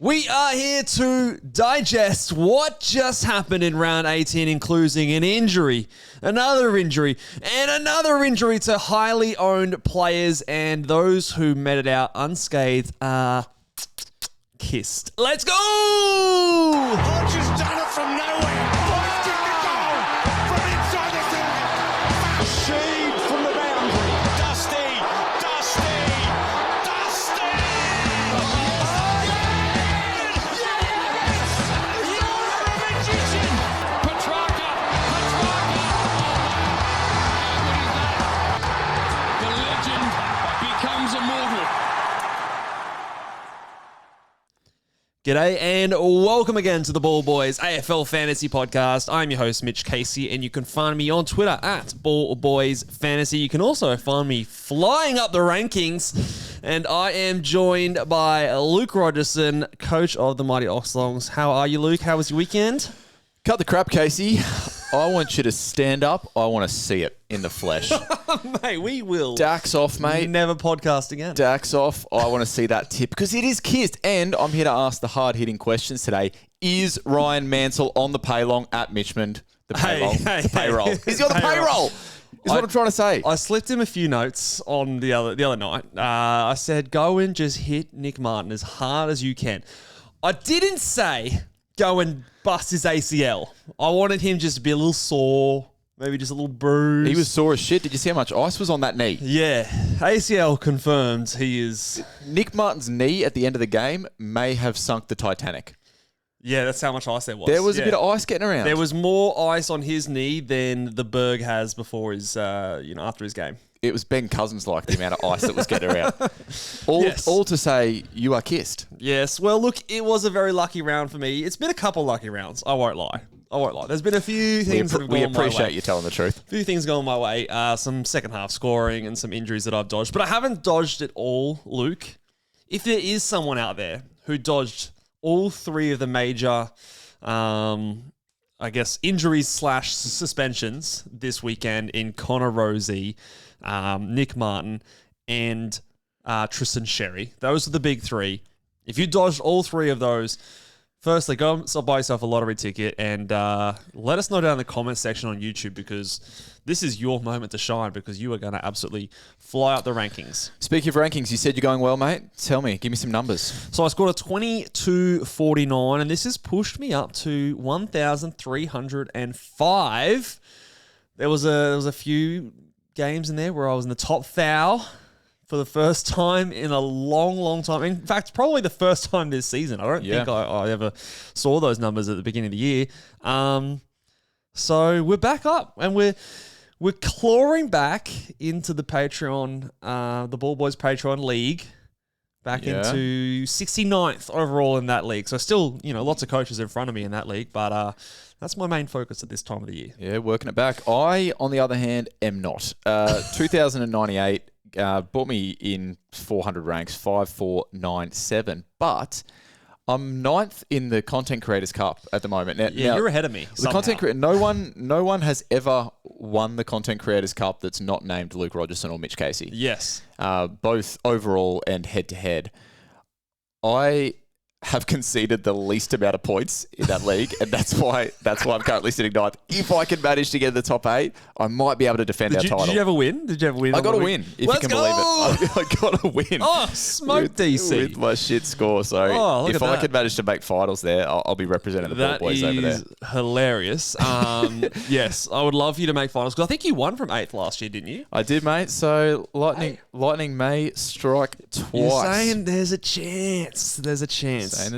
We are here to digest what just happened in round 18, including an injury, another injury, and another injury to highly owned players, and those who made it out unscathed are kissed. Let's go! Archer's done it from nowhere. Blasted the goal from inside the 30. Sheed from the boundary. Dusty. G'day and welcome again to the Ball Boys AFL Fantasy Podcast. I'm your host, Mitch Casey, and you can find me on Twitter at Ball Boys Fantasy. You can also find me flying up the rankings, and I am joined by Luke Rogerson, coach of the Mighty Oxlongs. How are you, Luke? How was your weekend? Cut the crap, Casey. I want you to stand up. I want to see it in the flesh. Mate, we will. Dax off, mate. Never podcast again. Dax off. I want to see that tip because it is kissed. And I'm here to ask the hard-hitting questions today. Is Ryan Mansell on the paylong at Richmond? The payroll. The payroll. Is he on the payroll? Is what I'm trying to say. I slipped him a few notes on the other night. I said, go and just hit Nick Martin as hard as you can. I didn't say go and bust his ACL. I wanted him just to be a little sore, maybe just a little bruise. He was sore as shit. Did you see how much ice was on that knee? Yeah. ACL confirmed he is. Nick Martin's knee at the end of the game may have sunk the Titanic. Yeah, that's how much ice there was. There was a bit of ice getting around. There was more ice on his knee than the Berg has before his, after his game. It was Ben Cousins like the amount of ice that was getting around. All to say, you are kissed. Yes. Well, look, it was a very lucky round for me. It's been a couple lucky rounds. I won't lie. There's been a few things that have gone my way. We appreciate you telling the truth. A few things going my way. Some second half scoring and some injuries that I've dodged. But I haven't dodged it all, Luke. If there is someone out there who dodged all three of the major, injuries / suspensions this weekend in Connor Rozee, Nick Martin, and Tristan Sherry. Those are the big three. If you dodged all three of those, firstly, go and buy yourself a lottery ticket and let us know down in the comment section on YouTube, because this is your moment to shine, because you are going to absolutely fly up the rankings. Speaking of rankings, you said you're going well, mate. Tell me, give me some numbers. So I scored a 22.49, and this has pushed me up to 1,305. There was a few games in there where I was in the top 1,000 for the first time in a long, long time. In fact, probably the first time this season. I don't think I ever saw those numbers at the beginning of the year. So we're back up, and we're clawing back into the Patreon, the Ball Boys Patreon League, back into 69th overall in that league. So still, lots of coaches in front of me in that league, but that's my main focus at this time of the year. Yeah, working it back. I, on the other hand, am not. 2,098 brought me in 400 ranks, 5,497. But I'm 9th in the Content Creators Cup at the moment. Now, you're ahead of me. The content creator, no one has ever won the Content Creators Cup that's not named Luke Rogerson or Mitch Casey. Yes. Both overall and head to head. I have conceded the least amount of points in that league, and that's why I'm currently sitting 9th. If I can manage to get in the top 8, I might be able to defend our title. Did you ever win? I got a win, if you can believe it. I got a win. Oh, smoke DC. With my shit score. So if I can manage to make finals there, I'll be representing the Ball Boys over there. That is hilarious. Yes, I would love for you to make finals, because I think you won from 8th last year, didn't you? I did, mate. So Lightning may strike twice. You're saying there's a chance.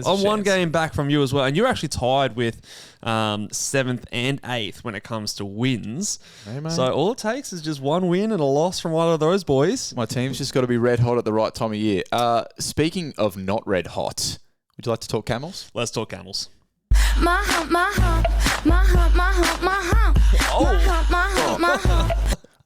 I'm one game back from you as well, and you're actually tied with 7th and 8th when it comes to wins. Hey, mate. So all it takes is just one win and a loss from one of those boys. My team's just got to be red hot at the right time of year. Speaking of not red hot, would you like to talk Camels? Let's talk Camels. My hump, my hump, my hump, my hump, my hump. Oh. My hump, my hump, my hump.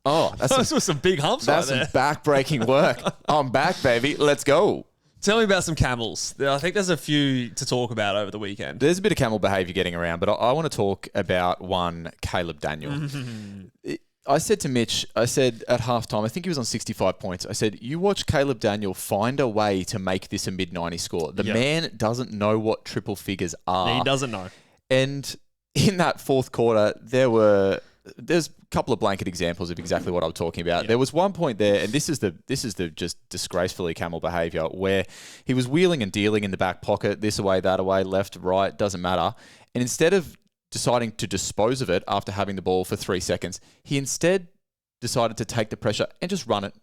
Oh, Those were some big humps right there. That's some back-breaking work. I'm back, baby. Let's go. Tell me about some Camels. I think there's a few to talk about over the weekend. There's a bit of Camel behaviour getting around, but I want to talk about one, Caleb Daniel. I said to Mitch, I said at halftime, I think he was on 65 points. I said, you watch Caleb Daniel find a way to make this a mid-90 score. The man doesn't know what triple figures are. He doesn't know. And in that fourth quarter, there's a couple of blanket examples of exactly what I'm talking about. There was one point there, and this is the just disgracefully Camel behaviour, where he was wheeling and dealing in the back pocket, this away, that away, left, right, doesn't matter. And instead of deciding to dispose of it after having the ball for 3 seconds, he instead decided to take the pressure and just run it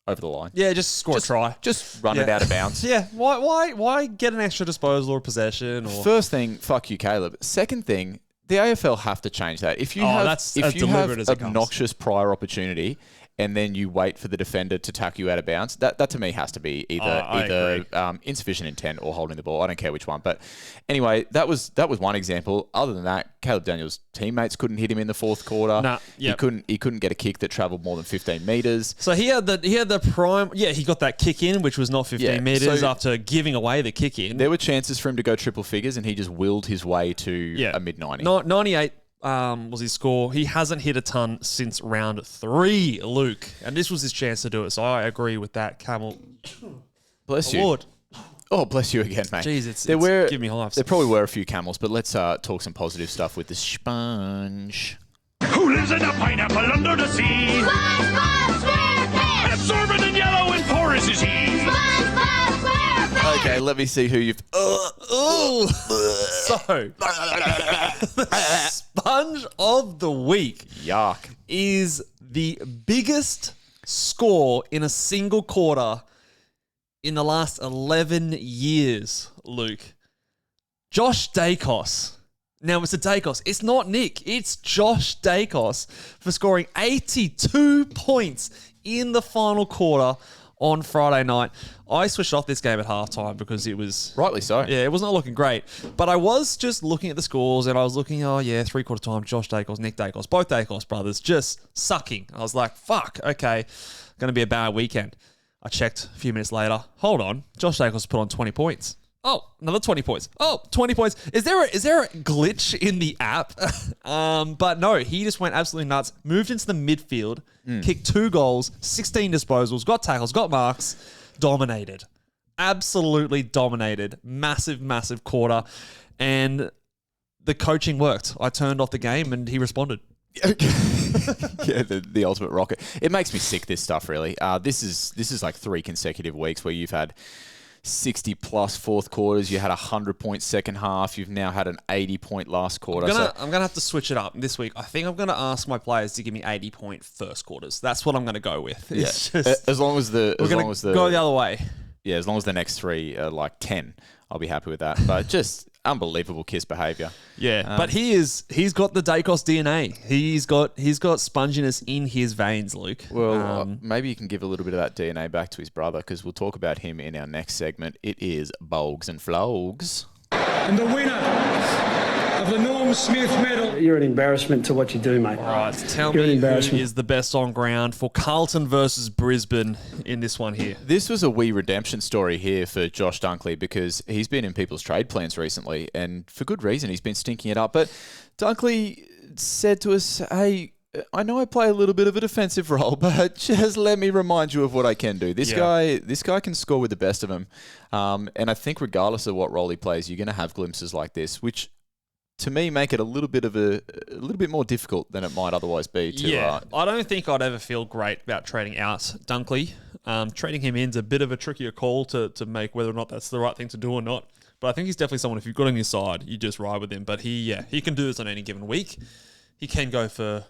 over the line. Yeah, just score a try. Just run it out of bounds. Yeah, why get an extra disposal or possession? Or First thing, fuck you, Caleb. Second thing, the AFL have to change that. If you have obnoxious prior opportunity and then you wait for the defender to tackle you out of bounds, that to me has to be either insufficient intent or holding the ball. I don't care which one. But anyway, that was one example. Other than that, Caleb Daniels' teammates couldn't hit him in the fourth quarter. He couldn't get a kick that travelled more than 15 metres. So he had the prime. Yeah, he got that kick in, which was not 15 metres after giving away the kick in. There were chances for him to go triple figures, and he just willed his way to a mid-90. 98 was his score. He hasn't hit a ton since round 3, Luke. And this was his chance to do it. So I agree with that, Camel. Bless you. Lord. Oh, bless you again, mate. Jeez, give me hives. There probably were a few camels, but let's talk some positive stuff with the sponge. Who lives in a pineapple under the sea? SpongeBob SquarePants! Absorbent and yellow and porous is he. SpongeBob SquarePants! Okay, let me see who you've... So, the sponge of the week Yuck. is the biggest score in a single quarter in the last 11 years, Luke. Josh Dacos. Now, Mr. Dacos, it's not Nick, it's Josh Dacos for scoring 82 points in the final quarter on Friday night. I switched off this game at halftime because it was... Rightly so. Yeah, it was not looking great. But I was just looking at the scores and I was looking, three-quarter time, Josh Dacos, Nick Dacos, both Dacos brothers, just sucking. I was like, fuck, okay, going to be a bad weekend. I checked a few minutes later. Hold on, Josh Dacos put on 20 points. Oh, another 20 points. Oh, 20 points. Is there a glitch in the app? But no, he just went absolutely nuts. Moved into the midfield, kicked 2 goals, 16 disposals, got tackles, got marks, dominated. Absolutely dominated. Massive, massive quarter. And the coaching worked. I turned off the game and he responded. Yeah, the ultimate rocket. It makes me sick, this stuff, really. This is like 3 consecutive weeks where you've had 60 plus fourth quarters. You had 100-point second half. You've now had an 80-point last quarter. I'm gonna have to switch it up this week. I think I'm gonna ask my players to give me 80-point first quarters. That's what I'm gonna go with. It's just, as long as go the other way. Yeah, as long as the next 3 are like 10, I'll be happy with that. But just unbelievable Kiss behaviour. Yeah, but he's got the Dacos DNA. He's got sponginess in his veins, Luke. Well, maybe you can give a little bit of that DNA back to his brother, because we'll talk about him in our next segment. It is BOGs and Flogs. And the winner of the Norm Smith Medal. You're an embarrassment to what you do, mate. All right, tell me who is the best on ground for Carlton versus Brisbane in this one here. This was a wee redemption story here for Josh Dunkley, because he's been in people's trade plans recently, and for good reason. He's been stinking it up. But Dunkley said to us, hey, I know I play a little bit of a defensive role, but just let me remind you of what I can do. This guy can score with the best of them. And I think regardless of what role he plays, you're going to have glimpses like this, which to me make it a little bit more difficult than it might otherwise be. I don't think I'd ever feel great about trading out Dunkley. Trading him in is a bit of a trickier call to make whether or not that's the right thing to do or not. But I think he's definitely someone, if you've got on your side, you just ride with him. But he can do this on any given week. He can go for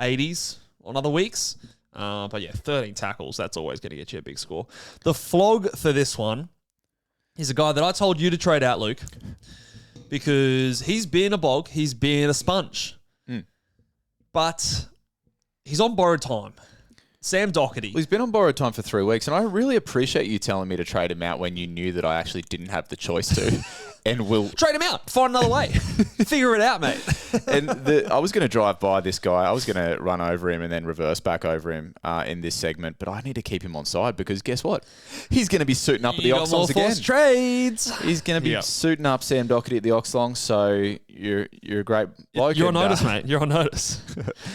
80s on other weeks. But 13 tackles, that's always going to get you a big score. The flog for this one is a guy that I told you to trade out, Luke, because he's been a bog, he's been a sponge. But he's on borrowed time. Sam Doherty. Well, he's been on borrowed time for 3 weeks, and I really appreciate you telling me to trade him out when you knew that I actually didn't have the choice to. And we'll trade him out. Find another way. Figure it out, mate. And I was going to drive by this guy. I was going to run over him and then reverse back over him in this segment. But I need to keep him on side because guess what? He's going to be suiting up at the Oxlongs again. Trades. He's going to be suiting up Sam Doherty at the Oxlongs. So you're a great bloke. You're on notice, mate. You're on notice.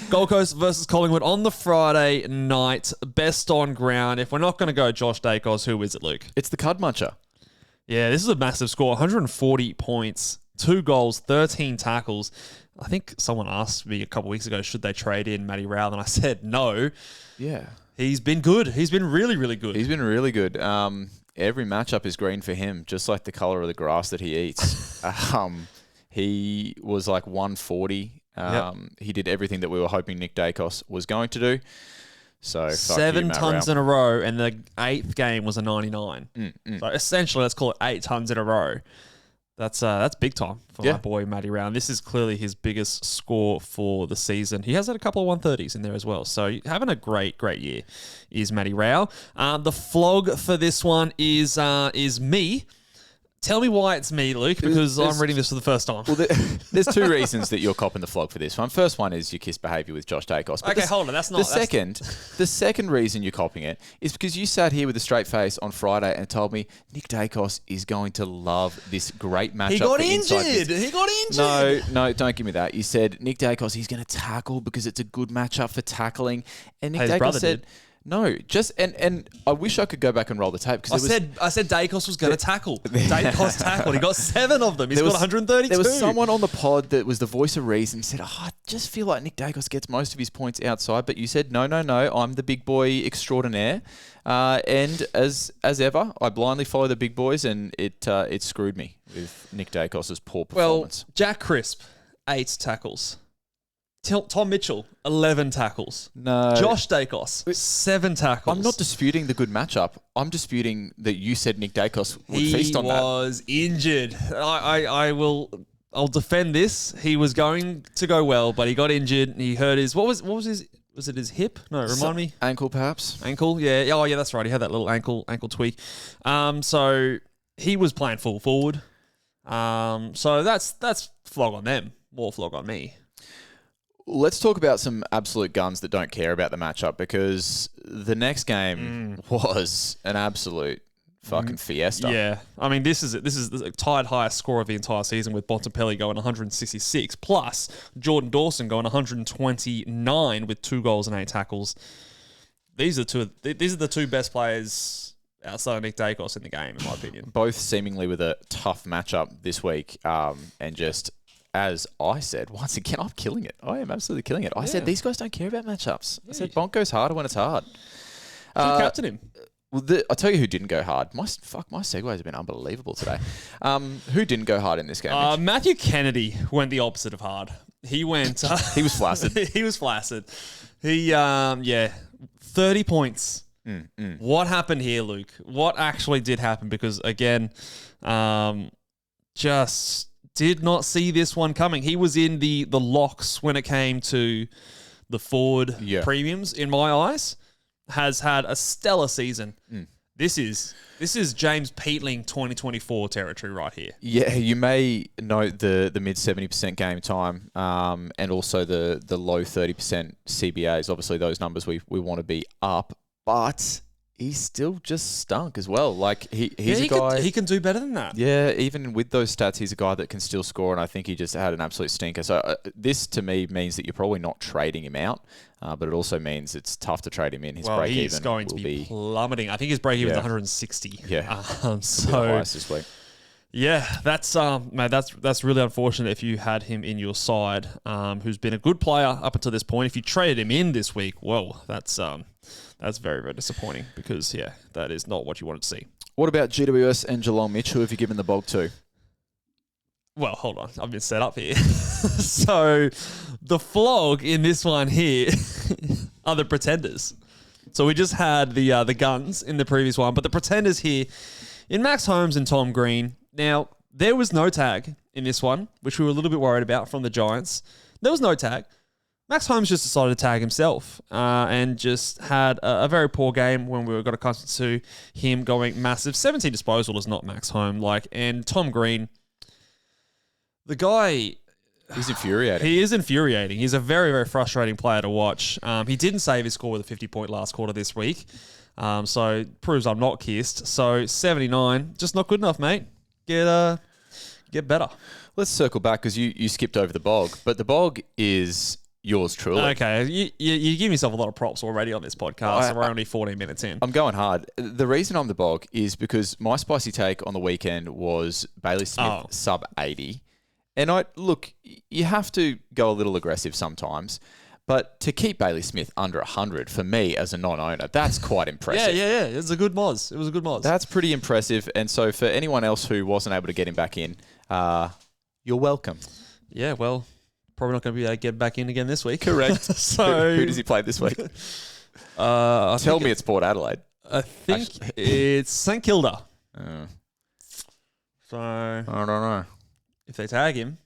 Gold Coast versus Collingwood on the Friday night. Best on ground. If we're not going to go Josh Dacos, who is it, Luke? It's the Cud Muncher. Yeah, this is a massive score. 140 points, 2 goals, 13 tackles. I think someone asked me a couple of weeks ago, should they trade in Matty Rowell? And I said no. Yeah. He's been good. He's been really, really good. He's been really good. Every matchup is green for him, just like the colour of the grass that he eats. He was like 140. He did everything that we were hoping Nick Dacos was going to do. So 7 tons in a row, and the 8th game was a 99. So essentially, let's call it 8 tons in a row. That's big time for my boy Matty Rowell. This is clearly his biggest score for the season. He has had a couple of 130s in there as well. So having a great year is Matty Rowell. The flog for this one is me. Tell me why it's me, Luke, because I'm reading this for the first time. Well, there's 2 reasons that you're copping the flog for this one. First one is your kiss behaviour with Josh Dacos. Okay, hold on. That's not... The second reason you're copping it is because you sat here with a straight face on Friday and told me Nick Dacos is going to love this great matchup. He got injured. No, don't give me that. You said Nick Dacos, he's going to tackle because it's a good matchup for tackling. And Nick Dacos said... No, and I wish I could go back and roll the tape because I said Dacos was going to tackle. Dacos tackled. He got 7 of them. He's got 132. There was someone on the pod that was the voice of reason said, I just feel like Nick Dacos gets most of his points outside. But you said, no, I'm the big boy extraordinaire. And as ever, I blindly follow the big boys and it screwed me with Nick Dacos' poor performance. Well, Jack Crisp, 8 tackles. Tom Mitchell, 11 tackles. No. Josh Dacos, 7 tackles. I'm not disputing the good matchup. I'm disputing that you said Nick Dacos would feast on that. He was injured. I'll defend this. He was going to go well, but he got injured. He hurt his... What was his... Was it his hip? No, remind me. Ankle, perhaps. Ankle, yeah. Oh, yeah, that's right. He had that little ankle tweak. So he was playing full forward. So that's flog on them. More flog on me. Let's talk about some absolute guns that don't care about the matchup because the next game was an absolute fucking fiesta. Yeah. I mean, this is the tied highest score of the entire season with Bontempelli going 166 plus Jordan Dawson going 129 with 2 goals and 8 tackles. These are the 2 best players outside of Nick Dacos in the game, in my opinion. Both seemingly with a tough matchup this week and just... As I said, once again, I'm killing it. I am absolutely killing it. I said, these guys don't care about matchups. I said, Bonk goes harder when it's hard. You captain him. Well, I'll tell you who didn't go hard. My segues have been unbelievable today. Who didn't go hard in this game? Matthew Kennedy went the opposite of hard. He went... he was flaccid. He was flaccid. He, 30 points. What happened here, Luke? What actually did happen? Because, again, just... did not see this one coming. He was in the locks when it came to the forward premiums, in my eyes. Has had a stellar season. This is James Peatling 2024 territory right here. Yeah, you may note the mid 70% game time and also the low 30% CBAs. Obviously, those numbers we want to be up, but... He's still just stunk as well. Like he's a guy... He can do better than that. Yeah, even with those stats, he's a guy that can still score, and I think he just had an absolute stinker. So this, to me, means that you're probably not trading him out, but it also means it's tough to trade him in. His break-even he's going to be plummeting. I think his break-even is 160. Yeah, so this week. Yeah, that's mate, that's really unfortunate if you had him in your side, who's been a good player up until this point. If you traded him in this week, well, that's very, very disappointing because, that is not what you wanted to see. What about GWS and Geelong, Mitch? Who have you given the bog to? Well, hold on. I've been set up here. So the flog in this one here are the pretenders. So we just had the guns in the previous one, but the pretenders here in Max Holmes and Tom Green. Now, there was no tag in this one, which we were a little bit worried about from the Giants. There was no tag. Max Holmes just decided to tag himself and just had a very poor game when we got accustomed to him going massive. 17 disposal is not Max Holmes. And Tom Green, The guy, He's infuriating. he is infuriating. He's a very, very frustrating player to watch. He didn't save his score with a 50-point last quarter this week. So proves I'm not kissed. So 79, just not good enough, mate. Get better. Let's circle back because you skipped over the bog, but the bog is yours truly. Okay, you give yourself a lot of props already on this podcast, so we're only 14 minutes in. I'm going hard. The reason I'm the bog is because my spicy take on the weekend was Bailey Smith sub 80. And you have to go a little aggressive sometimes, but to keep Bailey Smith under 100 for me as a non-owner, that's quite impressive. Yeah. It was a good moz. It was a good moz. That's pretty impressive. And so for anyone else who wasn't able to get him back in, you're welcome. Yeah, well, probably not going to be able to get back in again this week. Correct. So who does he play this week? Tell me it's Port Adelaide. I think it's St Kilda. So I don't know. if they tag him,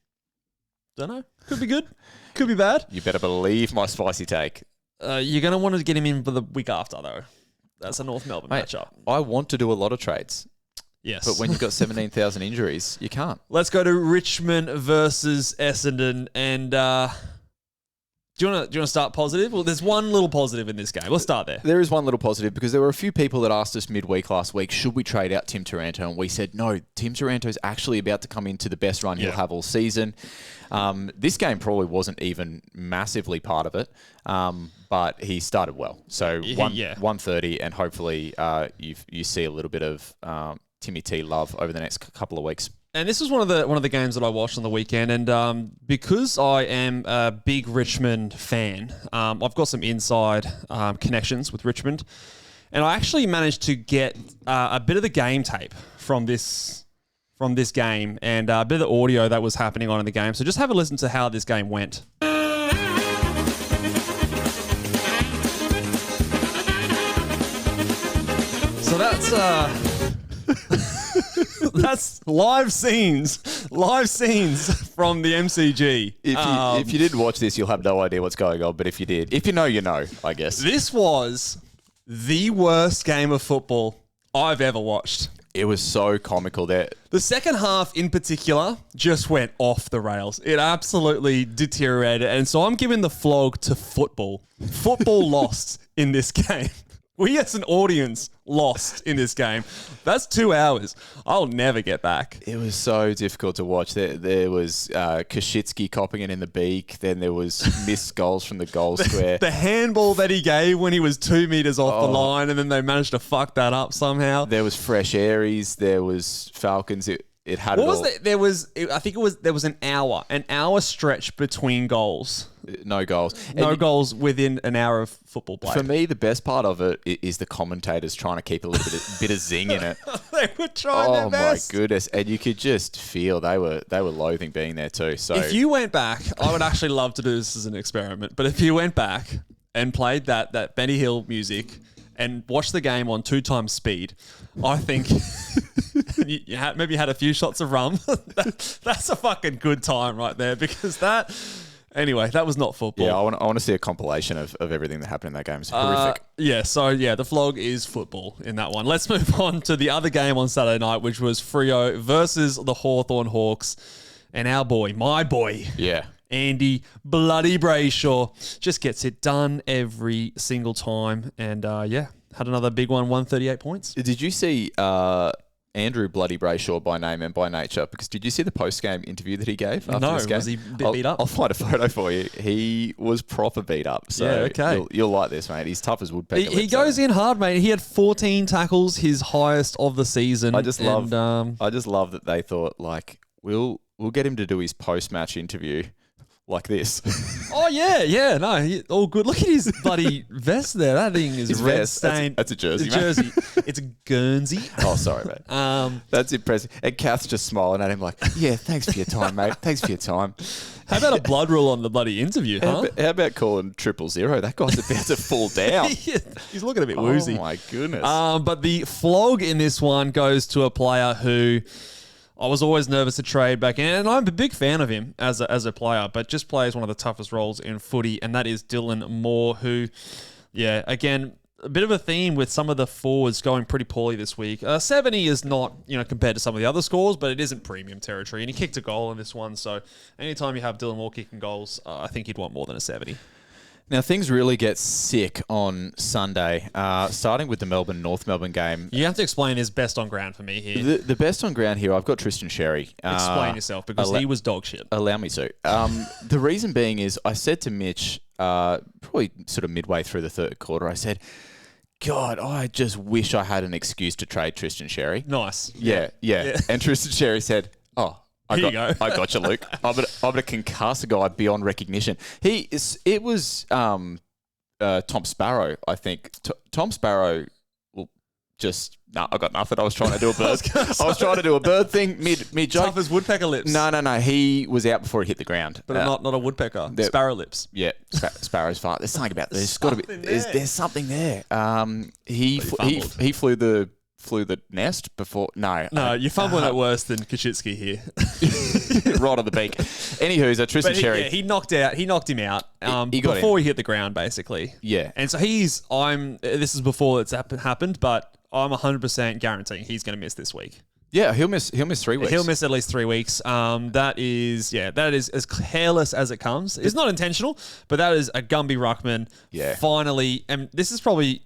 don't know. Could be good. Could be bad. You better believe my spicy take. You're going to want to get him in for the week after, though. That's a North Melbourne matchup. I want to do a lot of trades. Yes. But when you've got 17,000 injuries, you can't. Let's go to Richmond versus Essendon. And do you want to start positive? Well, there's one little positive in this game. Let's start there. There is one little positive because there were a few people that asked us midweek last week, should we trade out Tim Taranto? And we said, no, Tim Taranto is actually about to come into the best run he'll have all season. This game probably wasn't even massively part of it, but he started well. So 130, and hopefully you see a little bit of Timmy T love over the next couple of weeks. And this was one of the games that I watched on the weekend, and because I am a big Richmond fan, I've got some inside connections with Richmond, and I actually managed to get a bit of the game tape from this game and a bit of the audio that was happening on in the game. So just have a listen to how this game went. So that's live scenes from the MCG. If you didn't watch this, you'll have no idea what's going on. But if you did, if you know, you know, I guess. This was the worst game of football I've ever watched. It was so comical there. The second half in particular just went off the rails. It absolutely deteriorated. And so I'm giving the flog to football. Football lost in this game. We as an audience lost in this game. That's 2 hours. I'll never get back. It was so difficult to watch. There was Kashitsky copping it in the beak. Then there was missed goals from the goal square. The handball that he gave when he was 2 meters off the line, and then they managed to fuck that up somehow. There was Fresh Aries. There was Falcons. It had what was it? There was an hour stretch between goals. No goals. No goals within an hour of football play. For me, the best part of it is the commentators trying to keep a little bit of zing in it. They were trying their best. Oh my goodness! And you could just feel they were loathing being there too. So if you went back, I would actually love to do this as an experiment. But if you went back and played that Benny Hill music and watched the game on 2 times speed, I think you maybe had a few shots of rum. That's a fucking good time right there, because that. Anyway, that was not football. Yeah, I want to see a compilation of everything that happened in that game. It's horrific. The flog is football in that one. Let's move on to the other game on Saturday night, which was Freo versus the Hawthorn Hawks. And my boy, Andy bloody Brayshaw, just gets it done every single time. And had another big one, 138 points. Did you see Andrew Bloody Brayshaw by name and by nature? Because did you see the post-game interview that he gave after this game? Was he a bit beat up? I'll find a photo for you. He was proper beat up. So you'll like this, mate. He's tough as woodpecker. He goes in hard, mate. He had 14 tackles, his highest of the season. I just love that they thought, like, we'll get him to do his post-match interview like this. All good. Look at his bloody vest there. That thing is his red vest. stained. That's a jersey. It's a Guernsey. Oh, sorry, mate. That's impressive. And Kath's just smiling at him like, yeah, thanks for your time, mate. Thanks for your time. How about a blood rule on the bloody interview, huh? How about calling 000? That guy's about to fall down. He's looking a bit woozy. Oh, my goodness. But the flog in this one goes to a player who I was always nervous to trade back in, and I'm a big fan of him as a player, but just plays one of the toughest roles in footy, and that is Dylan Moore, who, again, a bit of a theme with some of the forwards going pretty poorly this week. 70 is not, compared to some of the other scores, but it isn't premium territory. And he kicked a goal in this one, so anytime you have Dylan Moore kicking goals, I think you'd want more than a 70. Now, things really get sick on Sunday, starting with the North Melbourne game. You have to explain his best on ground for me here. The best on ground here, I've got Tristan Sherry. Explain yourself, because he was dog shit. Allow me to. The reason being is I said to Mitch, probably sort of midway through the third quarter, I said, God, I just wish I had an excuse to trade Tristan Sherry. Nice. Yeah. And Tristan Sherry said, I got you, Luke. I'm gonna concuss a guy beyond recognition. It was Tom Sparrow, I think. Tom Sparrow will just I got nothing. I was trying to do a bird. I was trying to do a bird thing mid joke. Tough as woodpecker lips. No. He was out before he hit the ground. But not a woodpecker. Sparrow lips. Yeah, Sparrow's fart. There's something about this. There's got to be. There's something there. He flew the nest before. No, you're fumbling it worse than Kashitsky here. Right on the beak. Anywho, so Tristan Sherry. He knocked him out he got before he hit the ground, basically. Yeah. And so this is before it's happened, but I'm 100% guaranteeing he's going to miss this week. Yeah, he'll miss 3 weeks. He'll miss at least 3 weeks. That is as careless as it comes. It's not intentional, but that is a Gumby ruckman. Yeah. Finally, and this is probably,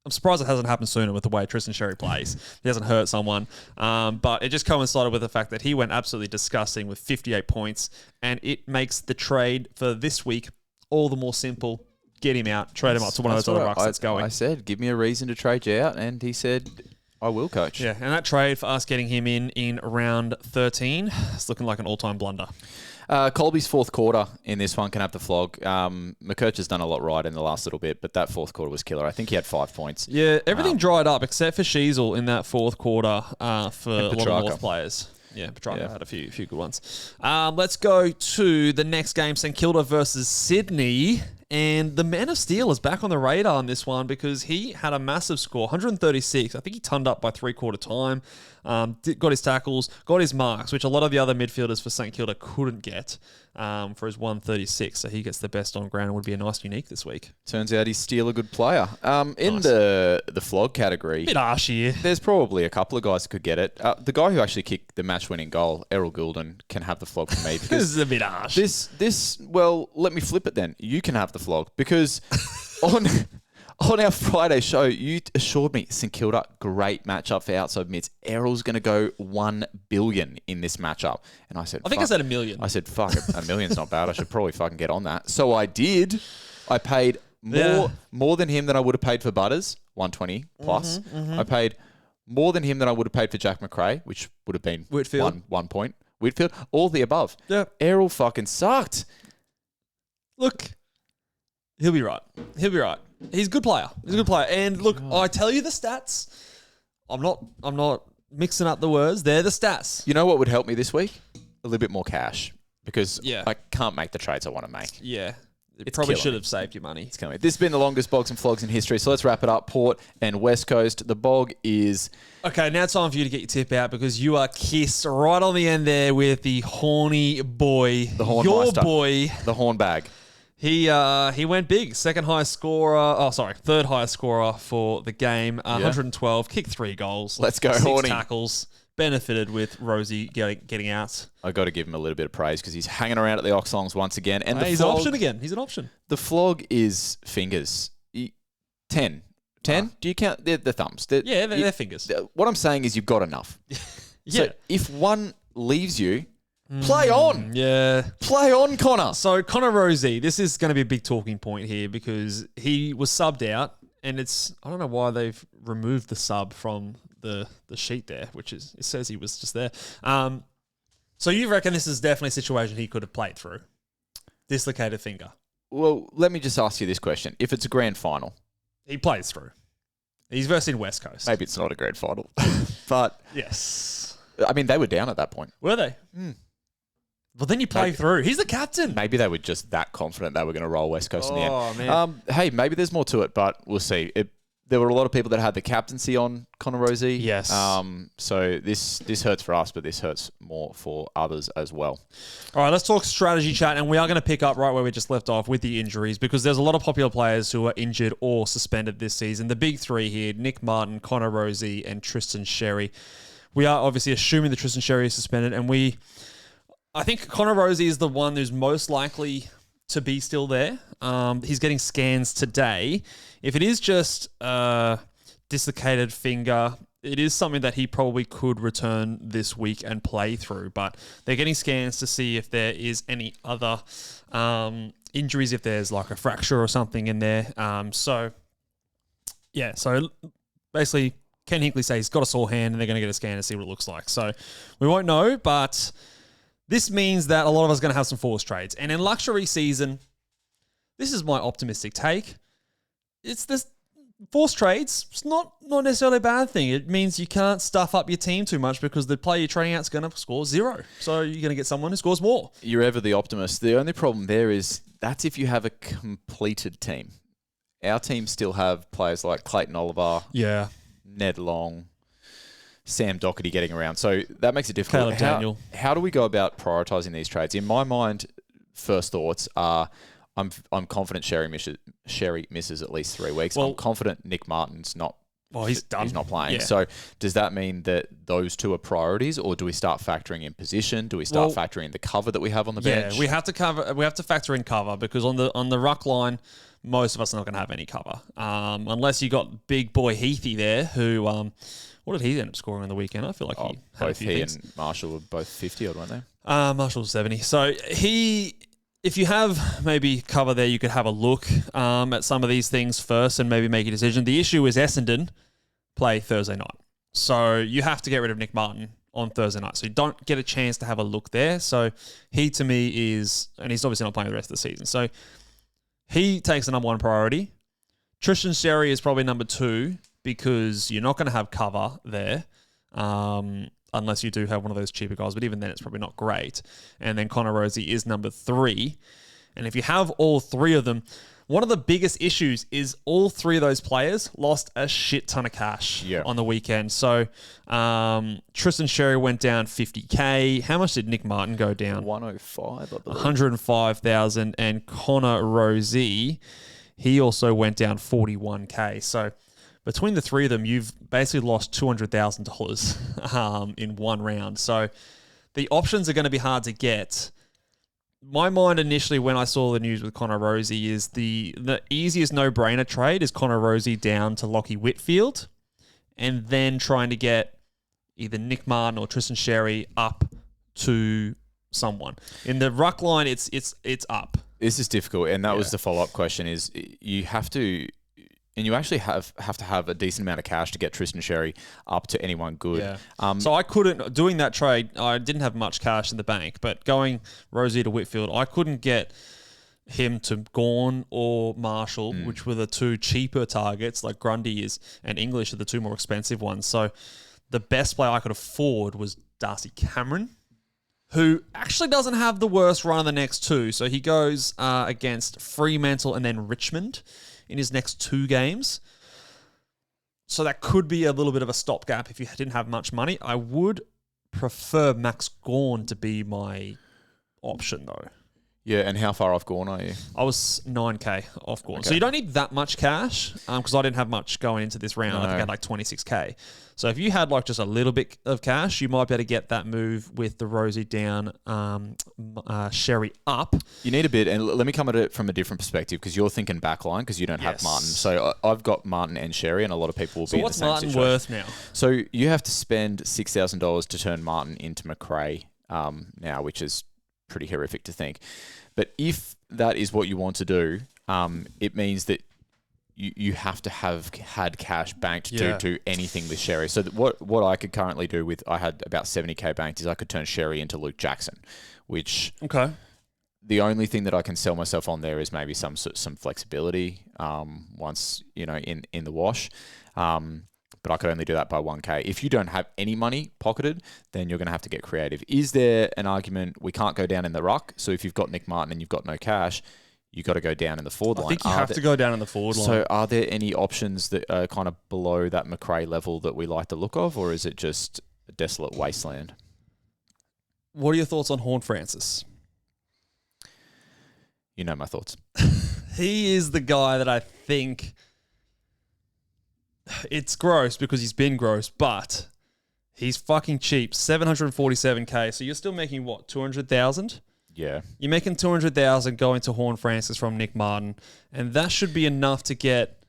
I'm surprised it hasn't happened sooner with the way Tristan Sherry plays. He hasn't hurt someone. But it just coincided with the fact that he went absolutely disgusting with 58 points, and it makes the trade for this week all the more simple. Get him out, trade him up to one of those other rucks that's going. I said, give me a reason to trade you out, and he said, I will, coach. Yeah, and that trade for us getting him in round 13, it's looking like an all-time blunder. Colby's fourth quarter in this one can have the flog. McKirch has done a lot right in the last little bit, but that fourth quarter was killer. I think he had 5 points. Yeah, everything dried up except for Sheasel in that fourth quarter for a lot of North players. Yeah, Petrarca had a few good ones. Let's go to the next game, St Kilda versus Sydney. And the Man of Steel is back on the radar on this one because he had a massive score, 136. I think he turned up by three-quarter time, got his tackles, got his marks, which a lot of the other midfielders for St Kilda couldn't get for his 136. So he gets the best on ground and would be a nice unique this week. Turns out he's still a good player. In the flog category, bit harsh here. There's probably a couple of guys that could get it. The guy who actually kicked the match-winning goal, Errol Goulden, can have the flog for me. Because this is a bit harsh. Well, let me flip it then. You can have the flog because on our Friday show, you assured me St Kilda, great matchup for outside mids. Errol's going to go 1 billion in this matchup. And I said, I said 1 million. I said, fuck, a million's not bad. I should probably fucking get on that. So I did. I paid more than him than I would have paid for Butters, 120 plus. I paid more than him than I would have paid for Jack McRae, which would have been Whitfield. one point. Whitfield, all the above. Yeah. Errol fucking sucked. Look, he'll be right. He's a good player. And look, I tell you the stats. I'm not mixing up the words. They're the stats. You know what would help me this week? A little bit more cash because Yeah. I can't make the trades I want to make. Yeah. It It's probably killing should me. have saved you money. It's coming. This has been the longest Bogs and Flogs in history. So let's wrap it up. Port and West Coast. The Bog is... Okay, now it's time for you to get your tip out because you are kissed right on the end there with the horny boy. The Hornmeister. Your boy. The horn bag. He went big. Third highest scorer for the game. 112. Kicked 3 goals. Let's go, 6 Horny. tackles. Benefited with Rosie getting out. I got to give him a little bit of praise because he's hanging around at the Oxlongs once again. And He's an option again. He's an option. The flog is fingers. 10. 10? Do you count the thumbs? They're fingers. What I'm saying is you've got enough. Yeah. So if one leaves you, play on. Yeah. Play on, Connor. So Connor Rosie, this is going to be a big talking point here because he was subbed out, and I don't know why they've removed the sub from the sheet there, it says he was just there. So you reckon this is definitely a situation he could have played through? Dislocated finger. Well, let me just ask you this question. If it's a grand final, He plays through. He's versed in West Coast. maybe it's not a grand final, but Yes. I mean, they were down at that point. Were they? Well, then you play through. He's the captain. Maybe they were just that confident they were going to roll West Coast in the Oh, end. man. Hey, maybe there's more to it, but we'll see. there were a lot of people that had the captaincy on Connor Rosie. Yes. So this hurts for us, but this hurts more for others as well. All right, let's talk strategy chat, and we are going to pick up right where we just left off with the injuries because there's a lot of popular players who are injured or suspended this season. The big three here, Nick Martin, Connor Rosie, and Tristan Sherry. We are obviously assuming that Tristan Sherry is suspended, and I think Connor Rosie is the one who's most likely to be still there. He's getting scans today. If it is just a dislocated finger, it is something that he probably could return this week and play through. But they're getting scans to see if there is any other injuries, if there's like a fracture or something in there. So basically, Ken Hinkley says he's got a sore hand and they're going to get a scan to see what it looks like. So we won't know, but this means that a lot of us are going to have some forced trades. And in luxury season, this is my optimistic take. It's this forced trades. It's not necessarily a bad thing. It means you can't stuff up your team too much because the player you're trading out is going to score 0. So you're going to get someone who scores more. You're ever the optimist. The only problem there is that's if you have a completed team. Our team still have players like Clayton Oliver, Ned Long, Sam Doherty getting around. So that makes it difficult. Daniel. How do we go about prioritising these trades? In my mind, first thoughts are I'm confident Sherry misses at least 3 weeks. Well, I'm confident Nick Martin's not. Well, he's done. He's not playing. Yeah. So does that mean that those two are priorities, or do we start factoring in position? Do we start factoring in the cover that we have on the bench? Yeah, we have to factor in cover because on the ruck line, most of us are not going to have any cover unless you got big boy Heathy there who. What did he end up scoring on the weekend? I feel like he had a few things. And Marshall were both 50 odd, weren't they? Marshall was 70. So if you have maybe cover there, you could have a look at some of these things first and maybe make a decision. The issue is Essendon play Thursday night. So you have to get rid of Nick Martin on Thursday night. So you don't get a chance to have a look there. So he, to me, is... And he's obviously not playing the rest of the season. So he takes the number 1 priority. Tristan Sherry is probably number 2 because you're not going to have cover there. Unless you do have one of those cheaper guys, but even then it's probably not great. And then Connor Rosie is number 3. And if you have all 3 of them, one of the biggest issues is all 3 of those players lost a shit ton of cash on the weekend. So Tristan Sherry went down 50K. How much did Nick Martin go down? 105, I believe. 105,000. And Connor Rosie, he also went down 41K. So between the 3 of them, you've basically lost $200,000 in one round. So the options are going to be hard to get. My mind initially when I saw the news with Connor Rosie is the easiest no-brainer trade is Connor Rosie down to Lockie Whitfield and then trying to get either Nick Martin or Tristan Sherry up to someone. In the ruck line, it's up. This is difficult, and that was the follow-up question is you have to... And you actually have to have a decent amount of cash to get Tristan Sherry up to anyone good. Yeah. So I couldn't, doing that trade, I didn't have much cash in the bank, but going Rosie to Whitfield, I couldn't get him to Gawn or Marshall, which were the 2 cheaper targets, like Grundy and English are the 2 more expensive ones. So the best player I could afford was Darcy Cameron, who actually doesn't have the worst run of the next 2. So he goes against Fremantle and then Richmond in his next 2 games. So that could be a little bit of a stopgap if you didn't have much money. I would prefer Max Gawn to be my option, though. Yeah, and how far off Gawn are you? I was 9K off Gawn. Okay. So you don't need that much cash because I didn't have much going into this round. No. I think I had like 26K. So if you had like just a little bit of cash, you might be able to get that move with the Rosie down, Sherry up. You need a bit, and let me come at it from a different perspective because you're thinking backline because you don't have Martin. So I've got Martin and Sherry, and a lot of people will be in the same situation. So what's Martin worth now? So you have to spend $6,000 to turn Martin into McRae now, which is pretty horrific to think. But if that is what you want to do, it means that you have to have had cash banked to do anything with Sherry. So what I could currently do with, I had about 70K banked, is I could turn Sherry into Luke Jackson, which the only thing that I can sell myself on there is maybe some flexibility once, in the wash. But I could only do that by 1K. If you don't have any money pocketed, then you're going to have to get creative. Is there an argument we can't go down in the ruck? So if you've got Nick Martin and you've got no cash, you got to go down in the forward line. I think you have to go down in the forward line. So are there any options that are kind of below that Macrae level that we like the look of, or is it just a desolate wasteland? What are your thoughts on Horn Francis? You know my thoughts. He is the guy that I think it's gross because he's been gross, but he's fucking cheap. 747K. So you're still making what, 200,000? Yeah. You're making 200,000 going to Horn Francis from Nick Martin, and that should be enough to get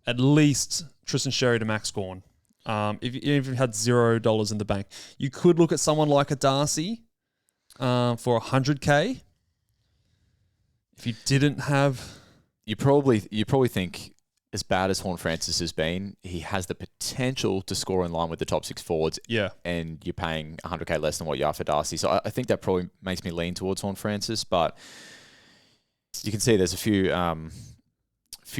at least Tristan Sherry to Max Gawn. If you had $0 in the bank, you could look at someone like a Darcy for 100K. If you didn't have, you probably think, as bad as Horn Francis has been, he has the potential to score in line with the top 6 forwards. Yeah. And you're paying 100K less than what you are for Darcy. So I think that probably makes me lean towards Horn Francis. But you can see there's a few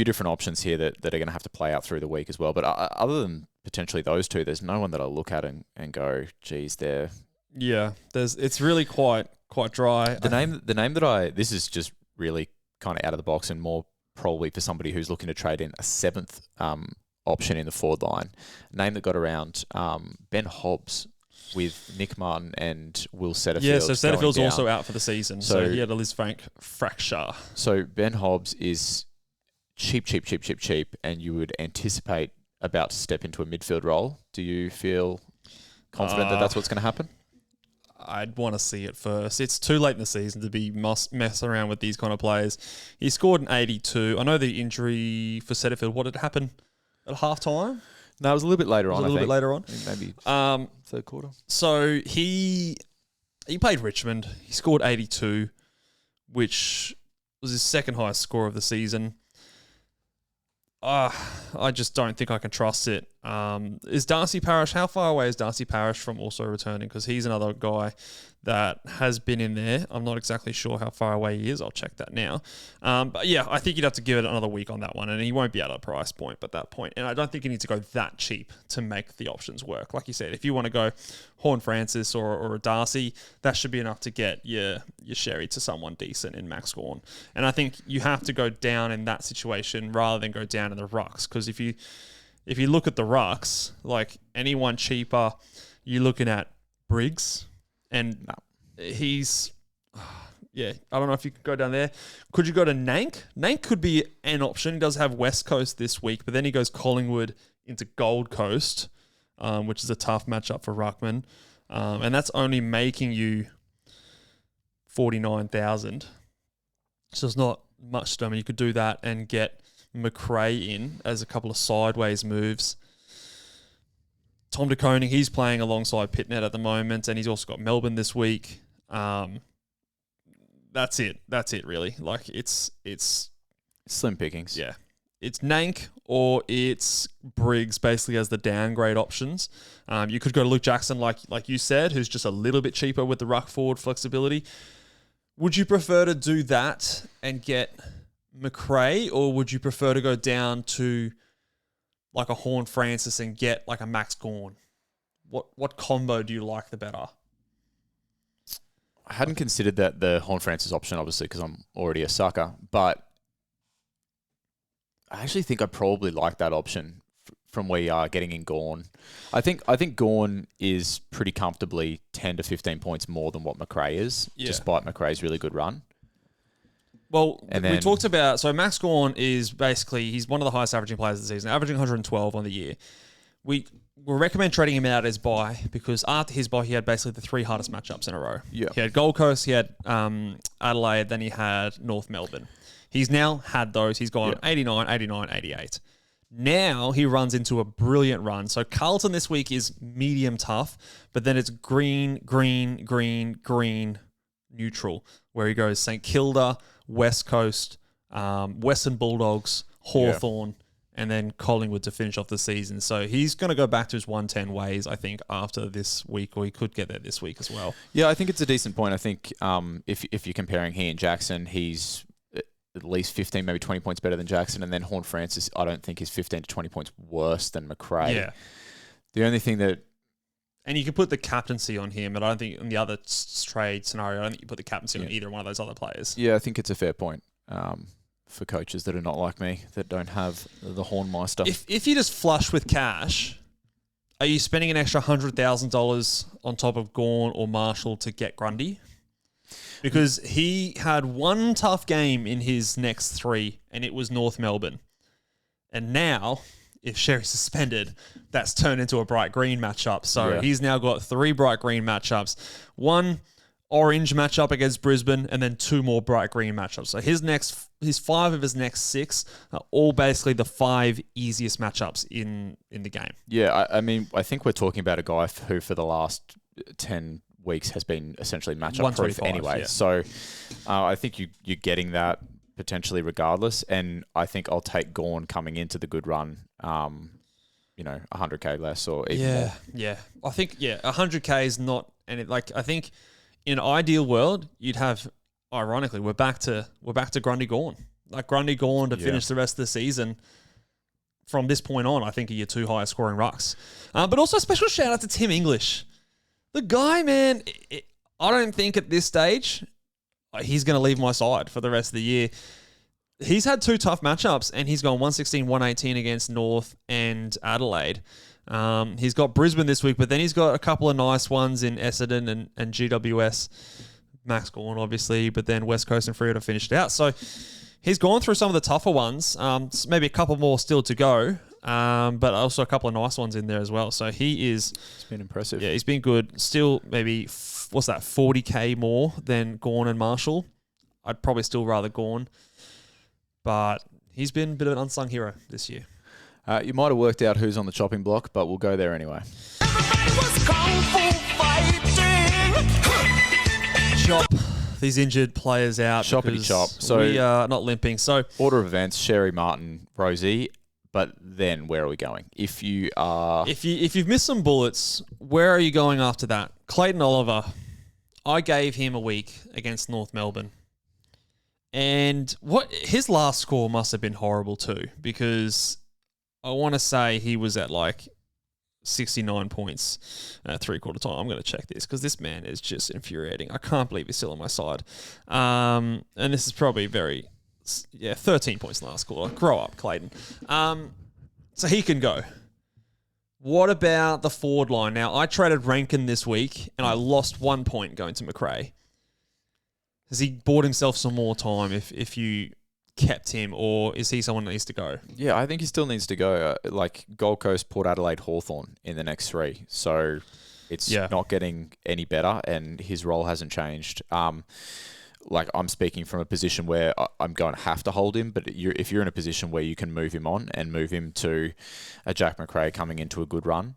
different options here that are going to have to play out through the week as well. But other than potentially those two, there's no one that I look at and go, geez, they're... Yeah, it's really quite dry. The name that this is just really kind of out of the box and more probably for somebody who's looking to trade in a 7th option in the forward line. A name that got around, Ben Hobbs with Nick Martin and Will Setterfield. Yeah, so Setterfield's also out for the season. So he had a Liz Frank fracture. So Ben Hobbs is cheap, and you would anticipate about to step into a midfield role. Do you feel confident that that's what's going to happen? I'd want to see it first. It's too late in the season to be messing around with these kind of players. He scored an 82. I know the injury for Setterfield, what had happened at halftime? No, it was a little bit later on. Bit later on. Maybe third quarter. So he played Richmond. He scored 82, which was his second highest score of the season. I just don't think I can trust it. Is Darcy Parish, how far away is Darcy Parish from also returning? Because he's another guy that has been in there. I'm not exactly sure how far away he is. I'll check that now. But yeah, I think you'd have to give it another week on that one, and he won't be at a price point at that point. And I don't think you need to go that cheap to make the options work. Like you said, if you want to go Horn Francis or a Darcy, that should be enough to get your Sherry to someone decent in Max Gawn. And I think you have to go down in that situation rather than go down in the rucks, because if you look at the rucks, like anyone cheaper, you're looking at Briggs, and he's, I don't know if you could go down there. Could you go to Nank? Nank could be an option. He does have West Coast this week, but then he goes Collingwood into Gold Coast, which is a tough matchup for Ruckman, and that's only making you 49,000. So it's not much. I mean, you could do that and get Macrae in as a couple of sideways moves. Tom de Koning, he's playing alongside Pitnet at the moment, and he's also got Melbourne this week. That's it really. Like it's slim pickings. Yeah. It's Nank or it's Briggs basically as the downgrade options. You could go to Luke Jackson like you said, who's just a little bit cheaper with the ruck forward flexibility. Would you prefer to do that and get Macrae, or would you prefer to go down to like a Horn Francis and get like a Max Gawn? What combo do you like the better? I hadn't considered the Horn Francis option, obviously, because I'm already a sucker, but I actually think I probably like that option from where you are getting in Gawn. I think Gawn is pretty comfortably 10 to 15 points more than what Macrae is, despite Macrae's really good run. Well, we talked about... So Max Gawn is basically... He's one of the highest averaging players of the season, averaging 112 on the year. We recommend trading him out as buy because after his buy, he had basically the 3 hardest matchups in a row. Yeah. He had Gold Coast, he had Adelaide, then he had North Melbourne. He's now had those. He's gone 89, 89, 88. Now he runs into a brilliant run. So Carlton this week is medium tough, but then it's green, neutral, where he goes St Kilda, West Coast, Western Bulldogs, Hawthorn, and then Collingwood to finish off the season. So he's going to go back to his 110 ways, I think, after this week, or he could get there this week as well. Yeah, I think it's a decent point. I think if you're comparing he and Jackson, he's at least 15, maybe 20 points better than Jackson, and then Horn Francis, I don't think is 15 to 20 points worse than Macrae. Yeah. The only thing that... And you can put the captaincy on him, but I don't think in the other trade scenario, I don't think you put the captaincy on either one of those other players. Yeah, I think it's a fair point. for coaches that are not like me, that don't have the Hornmeister. If you're just flush with cash, are you spending an extra $100,000 on top of Gawn or Marshall to get Grundy? Because he had one tough game in his next 3, and it was North Melbourne. And now, if Sherry's suspended, that's turned into a bright green matchup. So he's now got 3 bright green matchups. 1 orange matchup against Brisbane, and then 2 more bright green matchups. So his 5 of his next 6 are all basically the 5 easiest matchups in the game. Yeah, I mean, I think we're talking about a guy who for the last 10 weeks has been essentially matchup proof anyway. Yeah. So I think you're getting that potentially regardless, and I think I'll take Gawn coming into the good run, 100k less or even more. Yeah. I think 100k is not, and I think in an ideal world you'd have, ironically, we're back to Grundy Gawn. Like Grundy Gawn to finish the rest of the season. From this point on, I think are your 2 highest scoring rucks. But also a special shout out to Tim English. The guy, man, I don't think at this stage he's going to leave my side for the rest of the year. He's had 2 tough matchups, and he's gone 116, 118 against North and Adelaide. He's got Brisbane this week, but then he's got a couple of nice ones in Essendon and GWS. Max Gawn, obviously, but then West Coast and Freo to finish it out. So he's gone through some of the tougher ones. Maybe a couple more still to go. But also a couple of nice ones in there as well. So it's been impressive. Yeah, he's been good. Still maybe, 40k more than Gawn and Marshall. I'd probably still rather Gawn. But he's been a bit of an unsung hero this year. You might have worked out who's on the chopping block, but we'll go there anyway. Chop these injured players out. Choppity chop. So we are not limping. So order of events, Sherry, Martin, Rosie. But then where are we going? If you've missed some bullets, where are you going after that? Clayton Oliver, I gave him a week against North Melbourne. And his last score must have been horrible too, because I want to say he was at 69 points at 3/4 time. I'm going to check this because this man is just infuriating. I can't believe he's still on my side. And this is probably 13 points in the last quarter. Grow up, Clayton. So he can go. What about the forward line? Now, I traded Rankin this week, and I lost 1 point going to McRae. Has he bought himself some more time if you kept him, or is he someone that needs to go? Yeah, I think he still needs to go. Gold Coast, Port Adelaide, Hawthorn in the next 3. So it's not getting any better, and his role hasn't changed. I'm speaking from a position where I'm going to have to hold him, but if you're in a position where you can move him on and move him to a Jack McRae coming into a good run,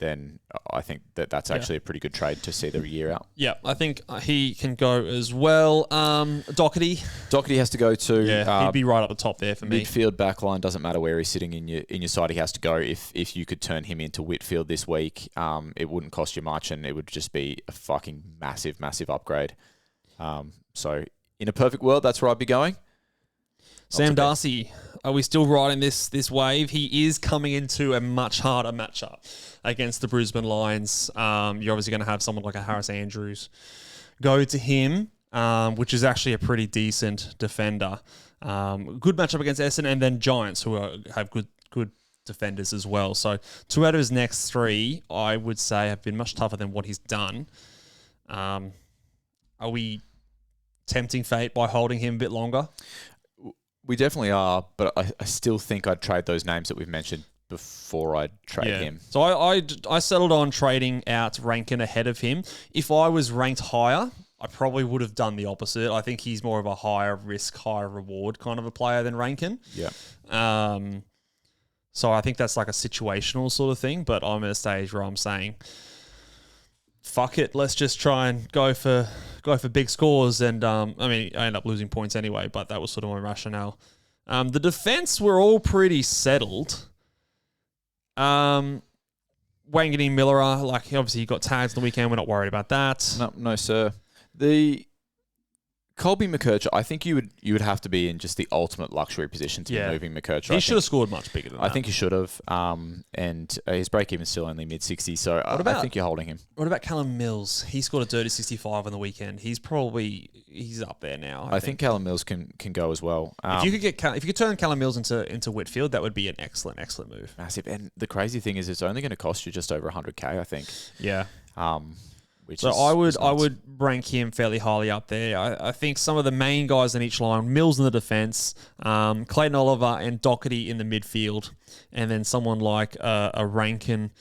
then I think that's actually a pretty good trade to see the year out. Yeah, I think he can go as well. Doherty has to go too. Yeah, he'd be right up the top there for me. Midfield backline, doesn't matter where he's sitting in your side, he has to go. If you could turn him into Whitfield this week, it wouldn't cost you much, and it would just be a fucking massive, massive upgrade. So in a perfect world, that's where I'd be going. Sam Darcy, are we still riding this wave? He is coming into a much harder matchup against the Brisbane Lions. You're obviously going to have someone like a Harris Andrews go to him, which is actually a pretty decent defender. Good matchup against Essendon, and then Giants, who have good defenders as well. So 2 out of his next 3, I would say, have been much tougher than what he's done. Are we tempting fate by holding him a bit longer? We definitely are, but I still think I'd trade those names that we've mentioned before I'd trade him. So I settled on trading out Rankin ahead of him. If I was ranked higher, I probably would have done the opposite. I think he's more of a higher risk, higher reward kind of a player than Rankin. Yeah. So I think that's like a situational sort of thing, but I'm at a stage where I'm saying, fuck it, let's just try and go for big scores. And I ended up losing points anyway, but that was sort of my rationale. The defense were all pretty settled. Wanganeen Miller, obviously he got tagged on the weekend. We're not worried about that. No, sir. The Colby McKercher, I think you would have to be in just the ultimate luxury position to be moving McKercher. He should have scored much bigger than that. I think he should have. And his break-even's still only mid-60s, so I think you're holding him. What about Callum Mills? He scored a dirty 65 on the weekend. He's probably, he's up there now. I think Callum Mills can go as well. If you could turn Callum Mills into Whitfield, that would be an excellent move. Massive. And the crazy thing is, it's only going to cost you just over 100K, I think. Yeah. I would rank him fairly highly up there. I think some of the main guys in each line: Mills in the defence, Clayton Oliver and Doherty in the midfield, and then someone like a Rankin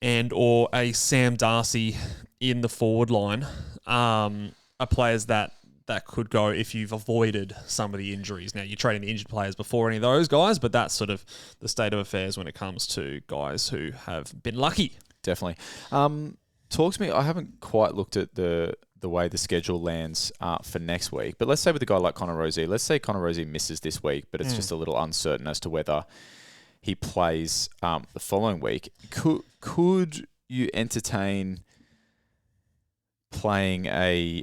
and or a Sam Darcy in the forward line are players that could go if you've avoided some of the injuries. Now, you're trading the injured players before any of those guys, but that's sort of the state of affairs when it comes to guys who have been lucky. Definitely. Talk to me. I haven't quite looked at the way the schedule lands for next week, but let's say with a guy like Connor Rozee, let's say Connor Rozee misses this week, but it's just a little uncertain as to whether he plays the following week. Could you entertain playing a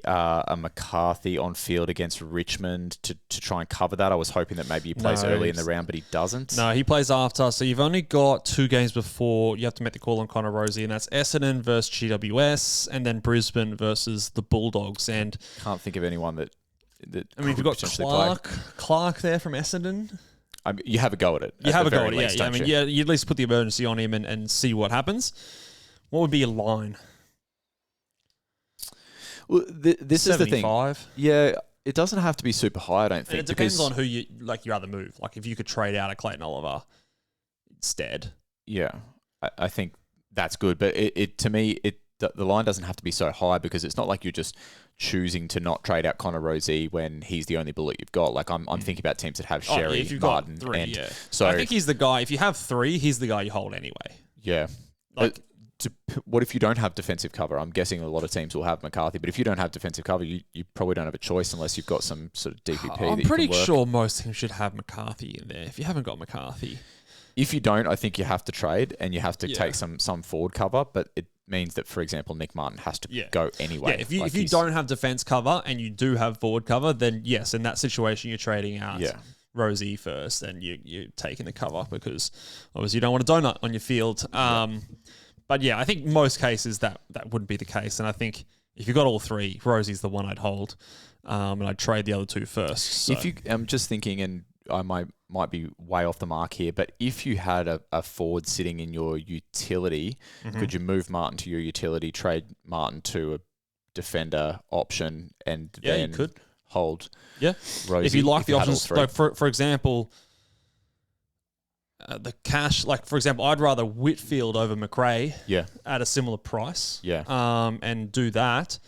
McCarthy on field against Richmond to try and cover that? I was hoping that maybe he plays early in the round, but he doesn't. No, he plays after. So you've only got 2 games before you have to make the call on Connor Rozee, and that's Essendon versus GWS, and then Brisbane versus the Bulldogs. And can't think of anyone that you've got Clark there from Essendon. You have a go at it. You have a go at it, yeah. You at least put the emergency on him and see what happens. What would be a line? Well, this 75. Is the thing. Yeah, it doesn't have to be super high, I don't think. And it depends on who you other move. Like if you could trade out a Clayton Oliver instead. Yeah, I think that's good. But to me, the line doesn't have to be so high because it's not like you're just choosing to not trade out Connor Rozee when he's the only bullet you've got. Like I'm thinking about teams that have Sherry, if you've Martin, got 3, and so I think he's the guy. If you have 3, he's the guy you hold anyway. Yeah. What if you don't have defensive cover? I'm guessing a lot of teams will have McCarthy, but if you don't have defensive cover, you probably don't have a choice unless you've got some sort of DPP. I'm pretty sure most teams should have McCarthy in there. If you haven't got McCarthy, if you don't, I think you have to trade and you have to take some forward cover. But it means that, for example, Nick Martin has to go anyway. Yeah, if you don't have defense cover and you do have forward cover, then yes, in that situation you're trading out. Yeah. Rozee first, and you're taking the cover because obviously you don't want a donut on your field. But yeah, I think most cases that wouldn't be the case. And I think if you got all 3, Rosee's the one I'd hold, and I'd trade the other 2 first. So. I'm just thinking, and I might be way off the mark here, but if you had a forward sitting in your utility, could you move Martin to your utility, trade Martin to a defender option, and then you could hold? Yeah, Rozee, if you like the options, like for example. The cash, like for example, I'd rather Whitfield over McRae at a similar price. And do that.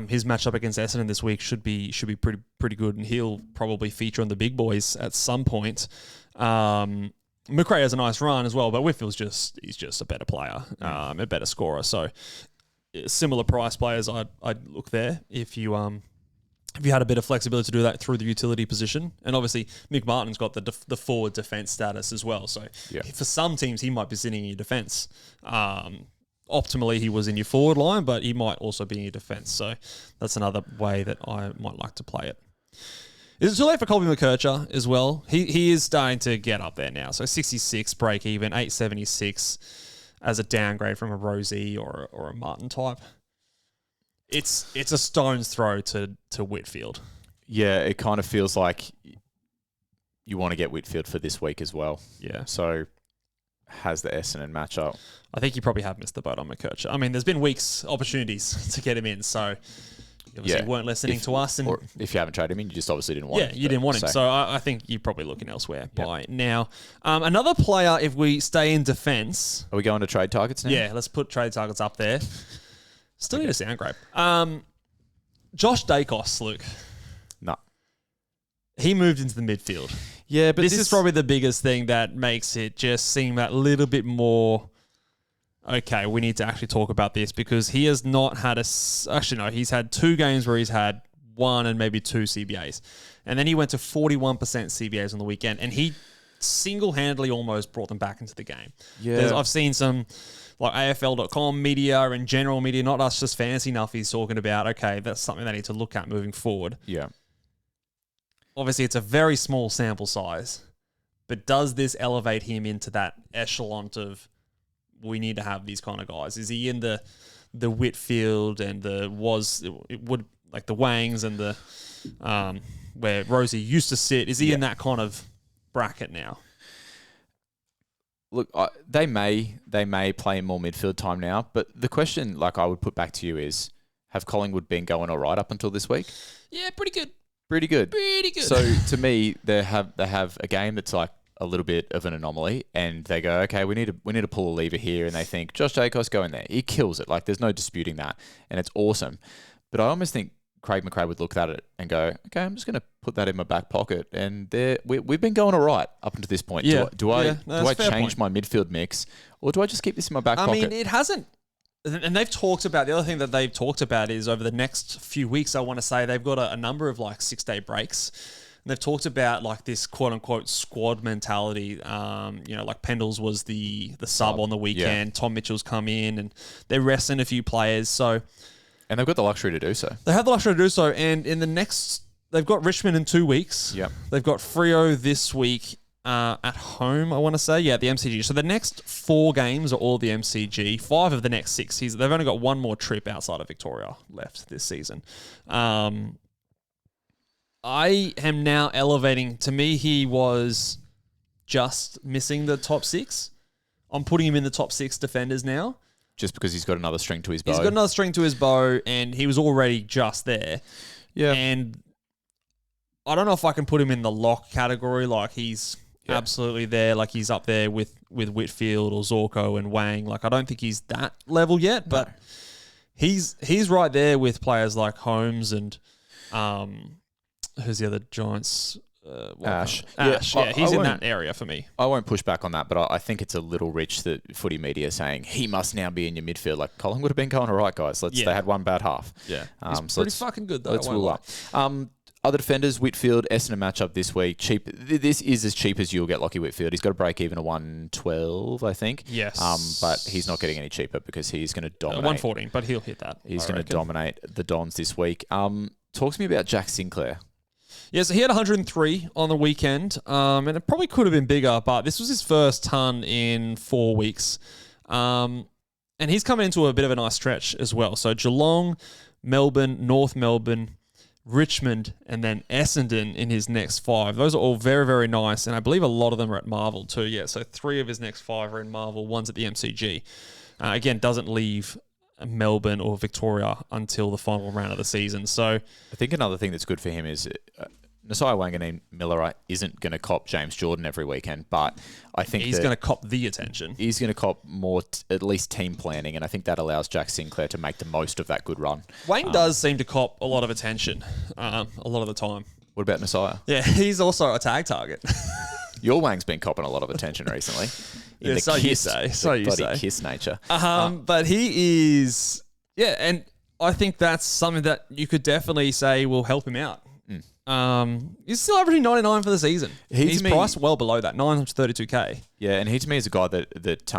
His matchup against Essendon this week should be pretty good, and he'll probably feature on the big boys at some point. McRae has a nice run as well, but Whitfield's just a better player, a better scorer. So similar price players, I'd look there if you had a bit of flexibility to do that through the utility position. And obviously, Mick Martin's got the forward defence status as well. So for some teams, he might be sitting in your defence. Optimally, he was in your forward line, but he might also be in your defence. So that's another way that I might like to play it. Is it too late for Colby McKercher as well? He is starting to get up there now. So 66 break even, 876 as a downgrade from a Rozee or a Martin type. It's a stone's throw to Whitfield. Yeah, it kind of feels like you want to get Whitfield for this week as well. Yeah. So has the Essendon matchup. I think you probably have missed the boat on McKercher. I mean, there's been opportunities to get him in, so you obviously weren't listening to us. Or if you haven't traded him in, you just obviously didn't want him. Yeah, you didn't want him. So I think you're probably looking elsewhere by now. Another player, if we stay in defence. Are we going to trade targets now? Yeah, let's put trade targets up there. Still need a sound grape. Josh Dacos, Luke. No. He moved into the midfield. Yeah, but this is probably the biggest thing that makes it just seem that little bit more, okay, we need to actually talk about this, because he has not had he's had 2 games where he's had 1 and maybe 2 CBAs. And then he went to 41% CBAs on the weekend, and he single-handedly almost brought them back into the game. Yeah. I've seen some like AFL.com media and general media, not us just fancy enough, he's talking about, okay, that's something they need to look at moving forward. Yeah. Obviously, it's a very small sample size, but does this elevate him into that echelon of, we need to have these kind of guys? Is he in the Whitfield and like the Wangs and the where Rosie used to sit. Is he in that kind of bracket now? Look, they may play more midfield time now, but the question, like I would put back to you, is: have Collingwood been going all right up until this week? Yeah, pretty good. Pretty good. Pretty good. So to me, they have a game that's like a little bit of an anomaly, and they go, okay, we need to pull a lever here, and they think Josh Jacobs go in there, he kills it. Like there's no disputing that, and it's awesome. But I almost think Craig McRae would look at it and go, okay, I'm just going to put that in my back pocket, and we've been going all right up until this point. Yeah. Do I change my midfield mix, or do I just keep this in my back pocket? I mean, it hasn't. And they've talked about, the other thing that they've talked about is over the next few weeks, I want to say they've got a number of like 6-day breaks. And they've talked about like this quote unquote squad mentality. Like Pendles was the sub on the weekend. Yeah. Tom Mitchell's come in and they're resting a few players. So, and they've got the luxury to do so. They have the luxury to do so. And in the next, they've got Richmond in 2 weeks. Yep. They've got Freo this week. At home, I want to say. Yeah, the MCG. So the next 4 games are all the MCG. 5 of the next 6. They've only got one more trip outside of Victoria left this season. I am now elevating. To me, he was just missing the top 6. I'm putting him in the top 6 defenders now. Just because he's got another string to his bow. He's got another string to his bow, and he was already just there. Yeah. And I don't know if I can put him in the lock category. Like, he's... absolutely there, like he's up there with Whitfield or Zorko and Wang. Like I don't think he's that level yet, but he's right there with players like Holmes and who's the other Giants? Ash. Yeah, he's in that area for me. I won't push back on that, but I think it's a little rich that footy media saying he must now be in your midfield. Like Collingwood would have been going all right, guys. They had one bad half. Yeah, he's pretty fucking good though. Let's rule up. Other defenders, Whitfield, Essendon matchup this week. Cheap. This is as cheap as you'll get Lockie Whitfield. He's got a break even of 112, I think. Yes. But he's not getting any cheaper because he's going to dominate. 114, but he'll hit that. He's going to dominate the Dons this week. Talk to me about Jack Sinclair. Yeah, so he had 103 on the weekend, and it probably could have been bigger, but this was his first ton in 4 weeks. And he's coming into a bit of a nice stretch as well. So Geelong, Melbourne, North Melbourne, Richmond, and then Essendon in his next 5. Those are all very, very nice, and I believe a lot of them are at Marvel too. Yeah, so 3 of his next 5 are in Marvel, 1's at the MCG. Again, doesn't leave Melbourne or Victoria until the final round of the season. So I think another thing that's good for him is Nasiah Wanganeen Miller isn't going to cop James Jordan every weekend, but I think he's going to cop the attention. He's going to cop more, at least team planning, and I think that allows Jack Sinclair to make the most of that good run. Wayne does seem to cop a lot of attention a lot of the time. What about Nasiah? Yeah, he's also a tag target. Your Wang's been copping a lot of attention recently. In the bloody Kiss nature. But he is, and I think that's something that you could definitely say will help him out. He's still averaging 99 for the season. He's priced well below that, 932k. Yeah, and he to me is a guy that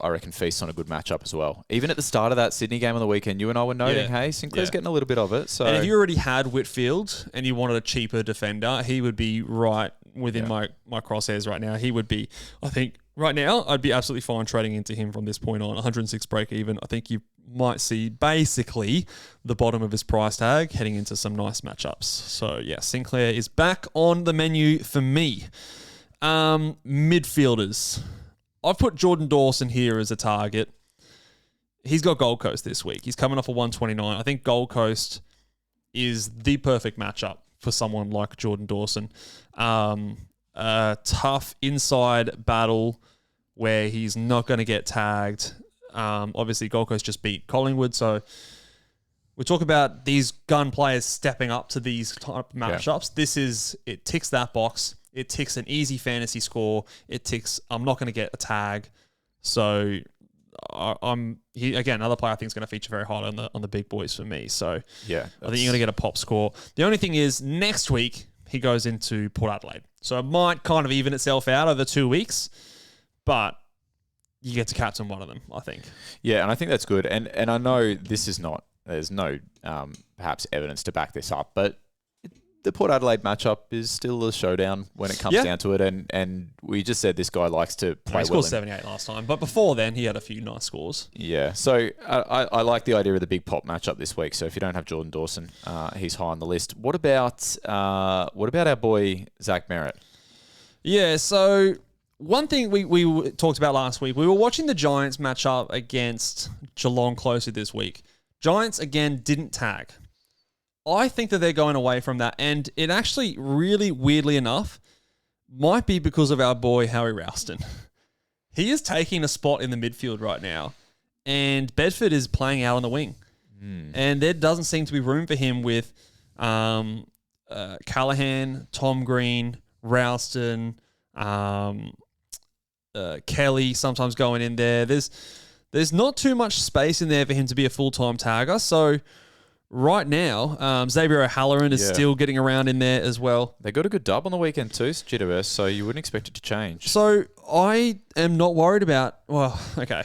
I reckon feasts on a good matchup as well. Even at the start of that Sydney game on the weekend, you and I were noting, hey, Sinclair's getting a little bit of it. So, and if you already had Whitfield and you wanted a cheaper defender, he would be right within my crosshairs right now. He would be, I think, right now, I'd be absolutely fine trading into him from this point on. 106 break even. I think you might see basically the bottom of his price tag heading into some nice matchups. So yeah, Sinclair is back on the menu for me. Midfielders. I've put Jordan Dawson here as a target. He's got Gold Coast this week. He's coming off a 129. I think Gold Coast is the perfect matchup for someone like Jordan Dawson. A tough inside battle where he's not going to get tagged. Obviously, Gold Coast just beat Collingwood, so we talk about these gun players stepping up to these type of matchups. It ticks that box. It ticks an easy fantasy score. It ticks, I'm not going to get a tag. So another player I think is going to feature very high on the big boys for me. So yeah, I think you're going to get a pop score. The only thing is next week he goes into Port Adelaide, so it might kind of even itself out over 2 weeks, but you get to captain one of them, I think. Yeah, and I think that's good. And I know this is not, there's no perhaps evidence to back this up, but the Port Adelaide matchup is still a showdown when it comes down to it, and we just said this guy likes to play He scored 78 last time, but before then he had a few nice scores. Yeah, so I like the idea of the big pop matchup this week. So if you don't have Jordan Dawson, he's high on the list. What about our boy Zach Merritt? Yeah, so one thing we talked about last week, we were watching the Giants match up against Geelong closely this week. Giants, again, didn't tag. I think that they're going away from that, and it actually really, weirdly enough, might be because of our boy Howie Ralston. He is taking a spot in the midfield right now, and Bedford is playing out on the wing. And there doesn't seem to be room for him with Callahan, Tom Green, Ralston, Kelly sometimes going in there. There's not too much space in there for him to be a full-time tagger, so... Right now, Xavier O'Halloran is still getting around in there as well. They got a good dub on the weekend too, GWS, so you wouldn't expect it to change. So I am not worried about... Well, okay.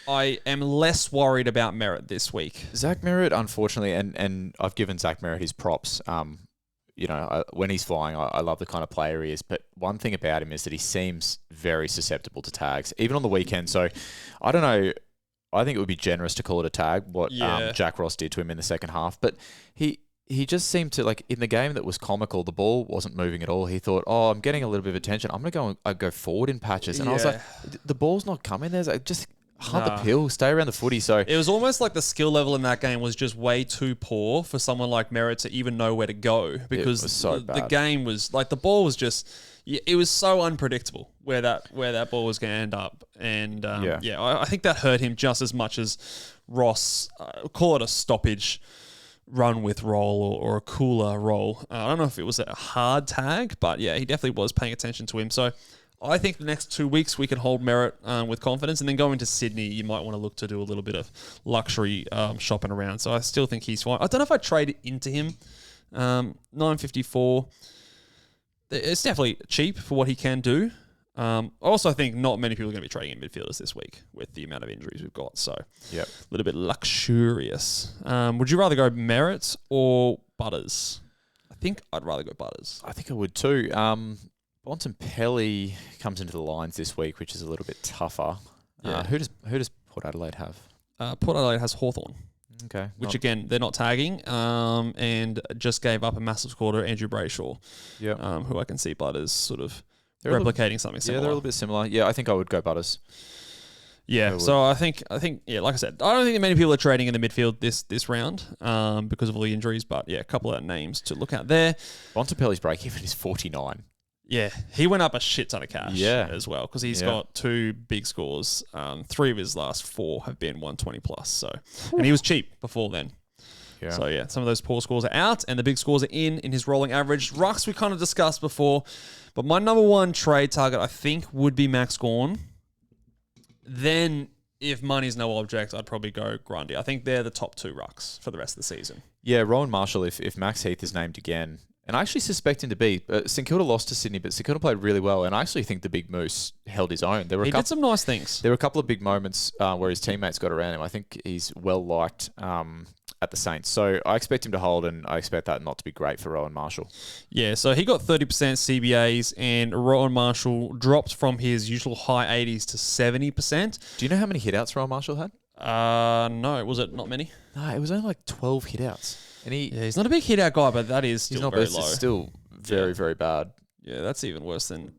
I am less worried about Merritt this week. Zach Merritt, unfortunately, and I've given Zach Merritt his props. When he's flying, I love the kind of player he is. But one thing about him is that he seems very susceptible to tags, even on the weekend. So I don't know... I think it would be generous to call it a tag, what Jack Ross did to him in the second half. But he just seemed to, like, in the game that was comical, the ball wasn't moving at all. He thought, I'm getting a little bit of attention. I'm going to go forward in patches. And I was like, the ball's not coming there. Like, just hunt the pill, stay around the footy. So it was almost like the skill level in that game was just way too poor for someone like Merritt to even know where to go. Because the game was, like, the ball was just... it was so unpredictable where that ball was going to end up. And, I think that hurt him just as much as Ross, call it a stoppage run with roll or a cooler roll. I don't know if it was a hard tag, but, yeah, he definitely was paying attention to him. So I think the next 2 weeks we can hold Merritt with confidence. And then going to Sydney, you might want to look to do a little bit of luxury shopping around. So I still think he's fine. I don't know if I trade into him. 954. It's definitely cheap for what he can do. I also think not many people are going to be trading in midfielders this week with the amount of injuries we've got. So a little bit luxurious. Would you rather go Merritt or Butters? I think I'd rather go Butters. I think I would too. Bontempelli comes into the lines this week, which is a little bit tougher. Who does Port Adelaide have? Port Adelaide has Hawthorn. Okay. Which, again, they're not tagging and just gave up a massive score to Andrew Brayshaw, who I can see Butters sort of replicating something similar. Yeah, they're a little bit similar. Yeah, I think I would go Butters. Yeah, so I think, like I said, I don't think many people are trading in the midfield this round because of all the injuries, but, yeah, a couple of names to look at there. Bontempelli's break-even is 49. Yeah, he went up a shit ton of cash as well because he's got 2 big scores. 3 of his last 4 have been 120 plus. So, and he was cheap before then. Yeah. So yeah, some of those poor scores are out and the big scores are in his rolling average. Rucks we kind of discussed before, but my number 1 trade target I think would be Max Gawn. Then if money's no object, I'd probably go Grundy. I think they're the top 2 rucks for the rest of the season. Yeah, Rowan Marshall, if Max Heath is named again. And I actually suspect him to be. St Kilda lost to Sydney, but St Kilda played really well. And I actually think the Big Moose held his own. He did some nice things. There were a couple of big moments where his teammates got around him. I think he's well liked at the Saints. So I expect him to hold, and I expect that not to be great for Rowan Marshall. Yeah, so he got 30% CBAs, and Rowan Marshall dropped from his usual high 80s to 70%. Do you know how many hitouts Rowan Marshall had? No. Was it not many? No, it was only like 12 hitouts. And he's not a big hit out guy, but that is still very low. It's still very, very bad. Yeah, that's even worse than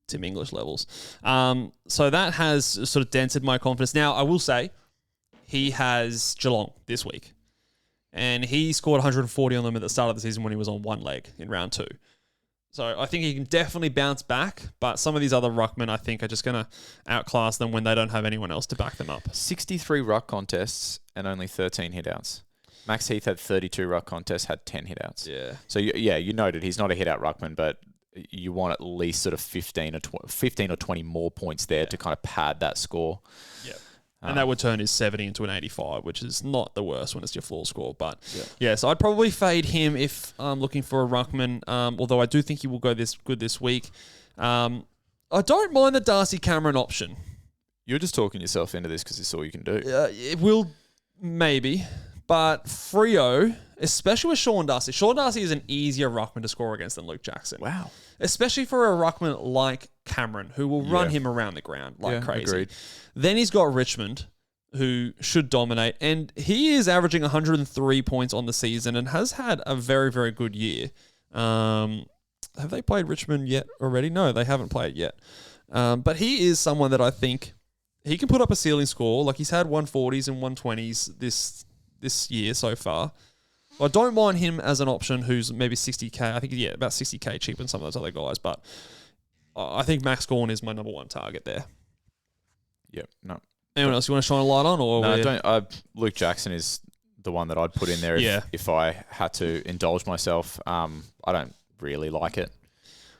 Tim English levels. So that has sort of dented my confidence. Now, I will say he has Geelong this week. And he scored 140 on them at the start of the season when he was on one leg in round 2. So I think he can definitely bounce back, but some of these other ruckmen, I think, are just going to outclass them when they don't have anyone else to back them up. 63 ruck contests and only 13 hitouts. Max Heath had 32 ruck contests, had 10 hitouts. Yeah. So, you noted he's not a hit-out ruckman, but you want at least sort of 15 or 20 more points there to kind of pad that score. Yeah. And that would turn his 70 into an 85, which is not the worst when it's your floor score. But, so I'd probably fade him if I'm looking for a ruckman, although I do think he will go good this week. I don't mind the Darcy Cameron option. You're just talking yourself into this because it's all you can do. It will maybe... But Freo, especially with Sean Darcy. Sean Darcy is an easier ruckman to score against than Luke Jackson. Wow. Especially for a ruckman like Cameron, who will run him around the ground like crazy. Agreed. Then he's got Richmond, who should dominate. And he is averaging 103 points on the season and has had a very, very good year. Have they played Richmond yet already? No, they haven't played yet. But he is someone that I think he can put up a ceiling score. Like, he's had 140s and 120s this year so far. I don't mind him as an option who's maybe 60k. I think, about 60k cheaper than some of those other guys. But I think Max Gawn is my number one target there. Yep. No. Anyone else you want to shine a light on? Or No, don't. Luke Jackson is the one that I'd put in there if I had to indulge myself. I don't really like it.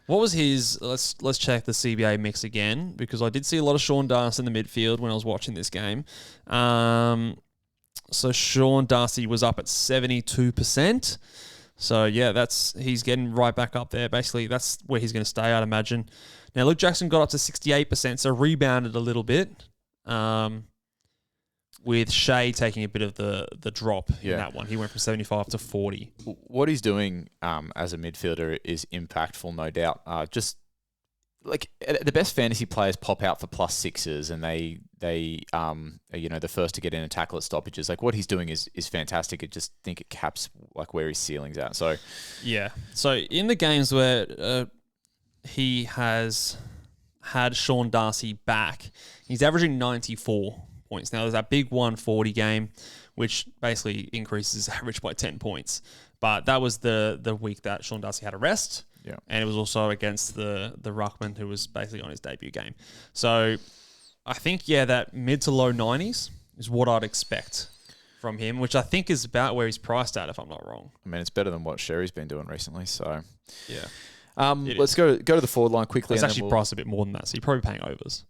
What was his? Let's check the CBA mix again, because I did see a lot of Sean Darcy in the midfield when I was watching this game. So Sean Darcy was up at 72%. So yeah, he's getting right back up there. Basically, that's where he's going to stay, I'd imagine. Now Luke Jackson got up to 68%, so rebounded a little bit. With Shea taking a bit of the drop in that one. He went from 75 to 40. What he's doing as a midfielder is impactful, no doubt. Just like the best fantasy players pop out for +6s, and they are, the first to get in a tackle at stoppages. Like, what he's doing is fantastic. I just think it caps like where his ceiling's at. So yeah. So in the games where he has had Sean Darcy back, he's averaging 94 points. Now, there's that big 140 game, which basically increases his average by 10 points. But that was the week that Sean Darcy had a rest. Yeah. And it was also against the ruckman, who was basically on his debut game. So I think, that mid to low 90s is what I'd expect from him, which I think is about where he's priced at, if I'm not wrong. I mean, it's better than what Sherry's been doing recently. So yeah. Let's go to the forward line quickly. It's actually priced a bit more than that, so you're probably paying overs.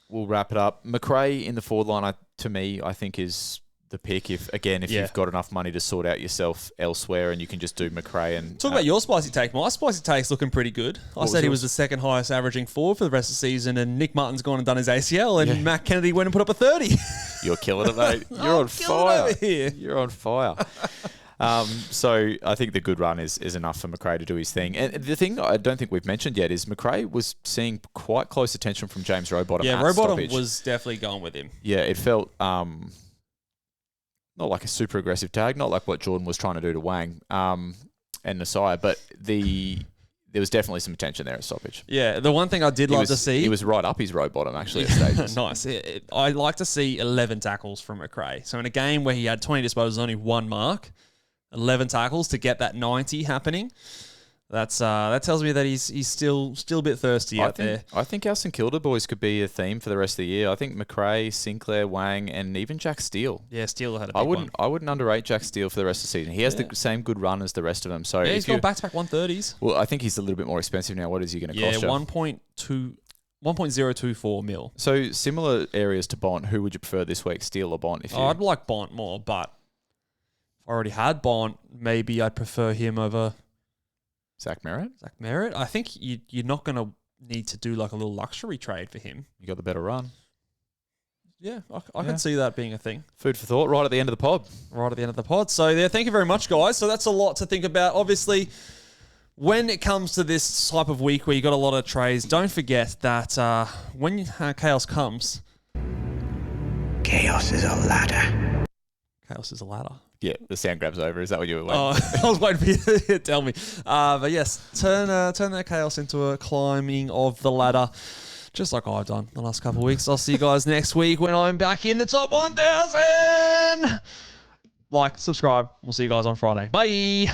We'll wrap it up. McRae in the forward line, to me, I think is the pick. If you've got enough money to sort out yourself elsewhere, and you can just do McRae and talk about your spicy take. My spicy take's looking pretty good. I said he was the second highest averaging forward for the rest of the season, and Nick Martin's gone and done his ACL, and Matt Kennedy went and put up a 30. You're killing it, mate. You're on fire over here. You're on fire. So I think the good run is enough for McRae to do his thing. And the thing I don't think we've mentioned yet is McRae was seeing quite close attention from James Rowbottom. Yeah, at Rowbottom stoppage. was definitely going with him. Yeah, it felt not like a super aggressive tag, not like what Jordan was trying to do to Wang and Nasai, but there was definitely some attention there at stoppage. Yeah, the one thing I did love to see... He was right up his Rowbottom, actually, at stages. Nice. I like to see 11 tackles from McRae. So in a game where he had 20 disposals, only one mark, 11 tackles to get that 90 happening. That tells me that he's still a bit thirsty out there. I think our St Kilda boys could be a theme for the rest of the year. I think McRae, Sinclair, Wang, and even Jack Steele. Yeah, Steele had a big one. I wouldn't underrate Jack Steele for the rest of the season. He has the same good run as the rest of them. So he's got back-to-back 130s. Well, I think he's a little bit more expensive now. What is he going to cost you? 1.024 mil. So similar areas to Bont. Who would you prefer this week, Steele or Bont? I'd like Bont more, but if I already had Bont, maybe I'd prefer him over Zach Merritt. I think you're not going to need to do like a little luxury trade for him. You got the better run. Yeah, I can see that being a thing. Food for thought right at the end of the pod. So yeah, thank you very much, guys. So that's a lot to think about. Obviously, when it comes to this type of week where you got a lot of trades, don't forget that when chaos comes... Chaos is a ladder. Chaos is a ladder. Yeah, the sound grab's over. Is that what you were waiting? I was waiting for you to tell me. But yes, turn that chaos into a climbing of the ladder, just like I've done the last couple of weeks. I'll see you guys next week when I'm back in the top 1,000. Like, subscribe. We'll see you guys on Friday. Bye.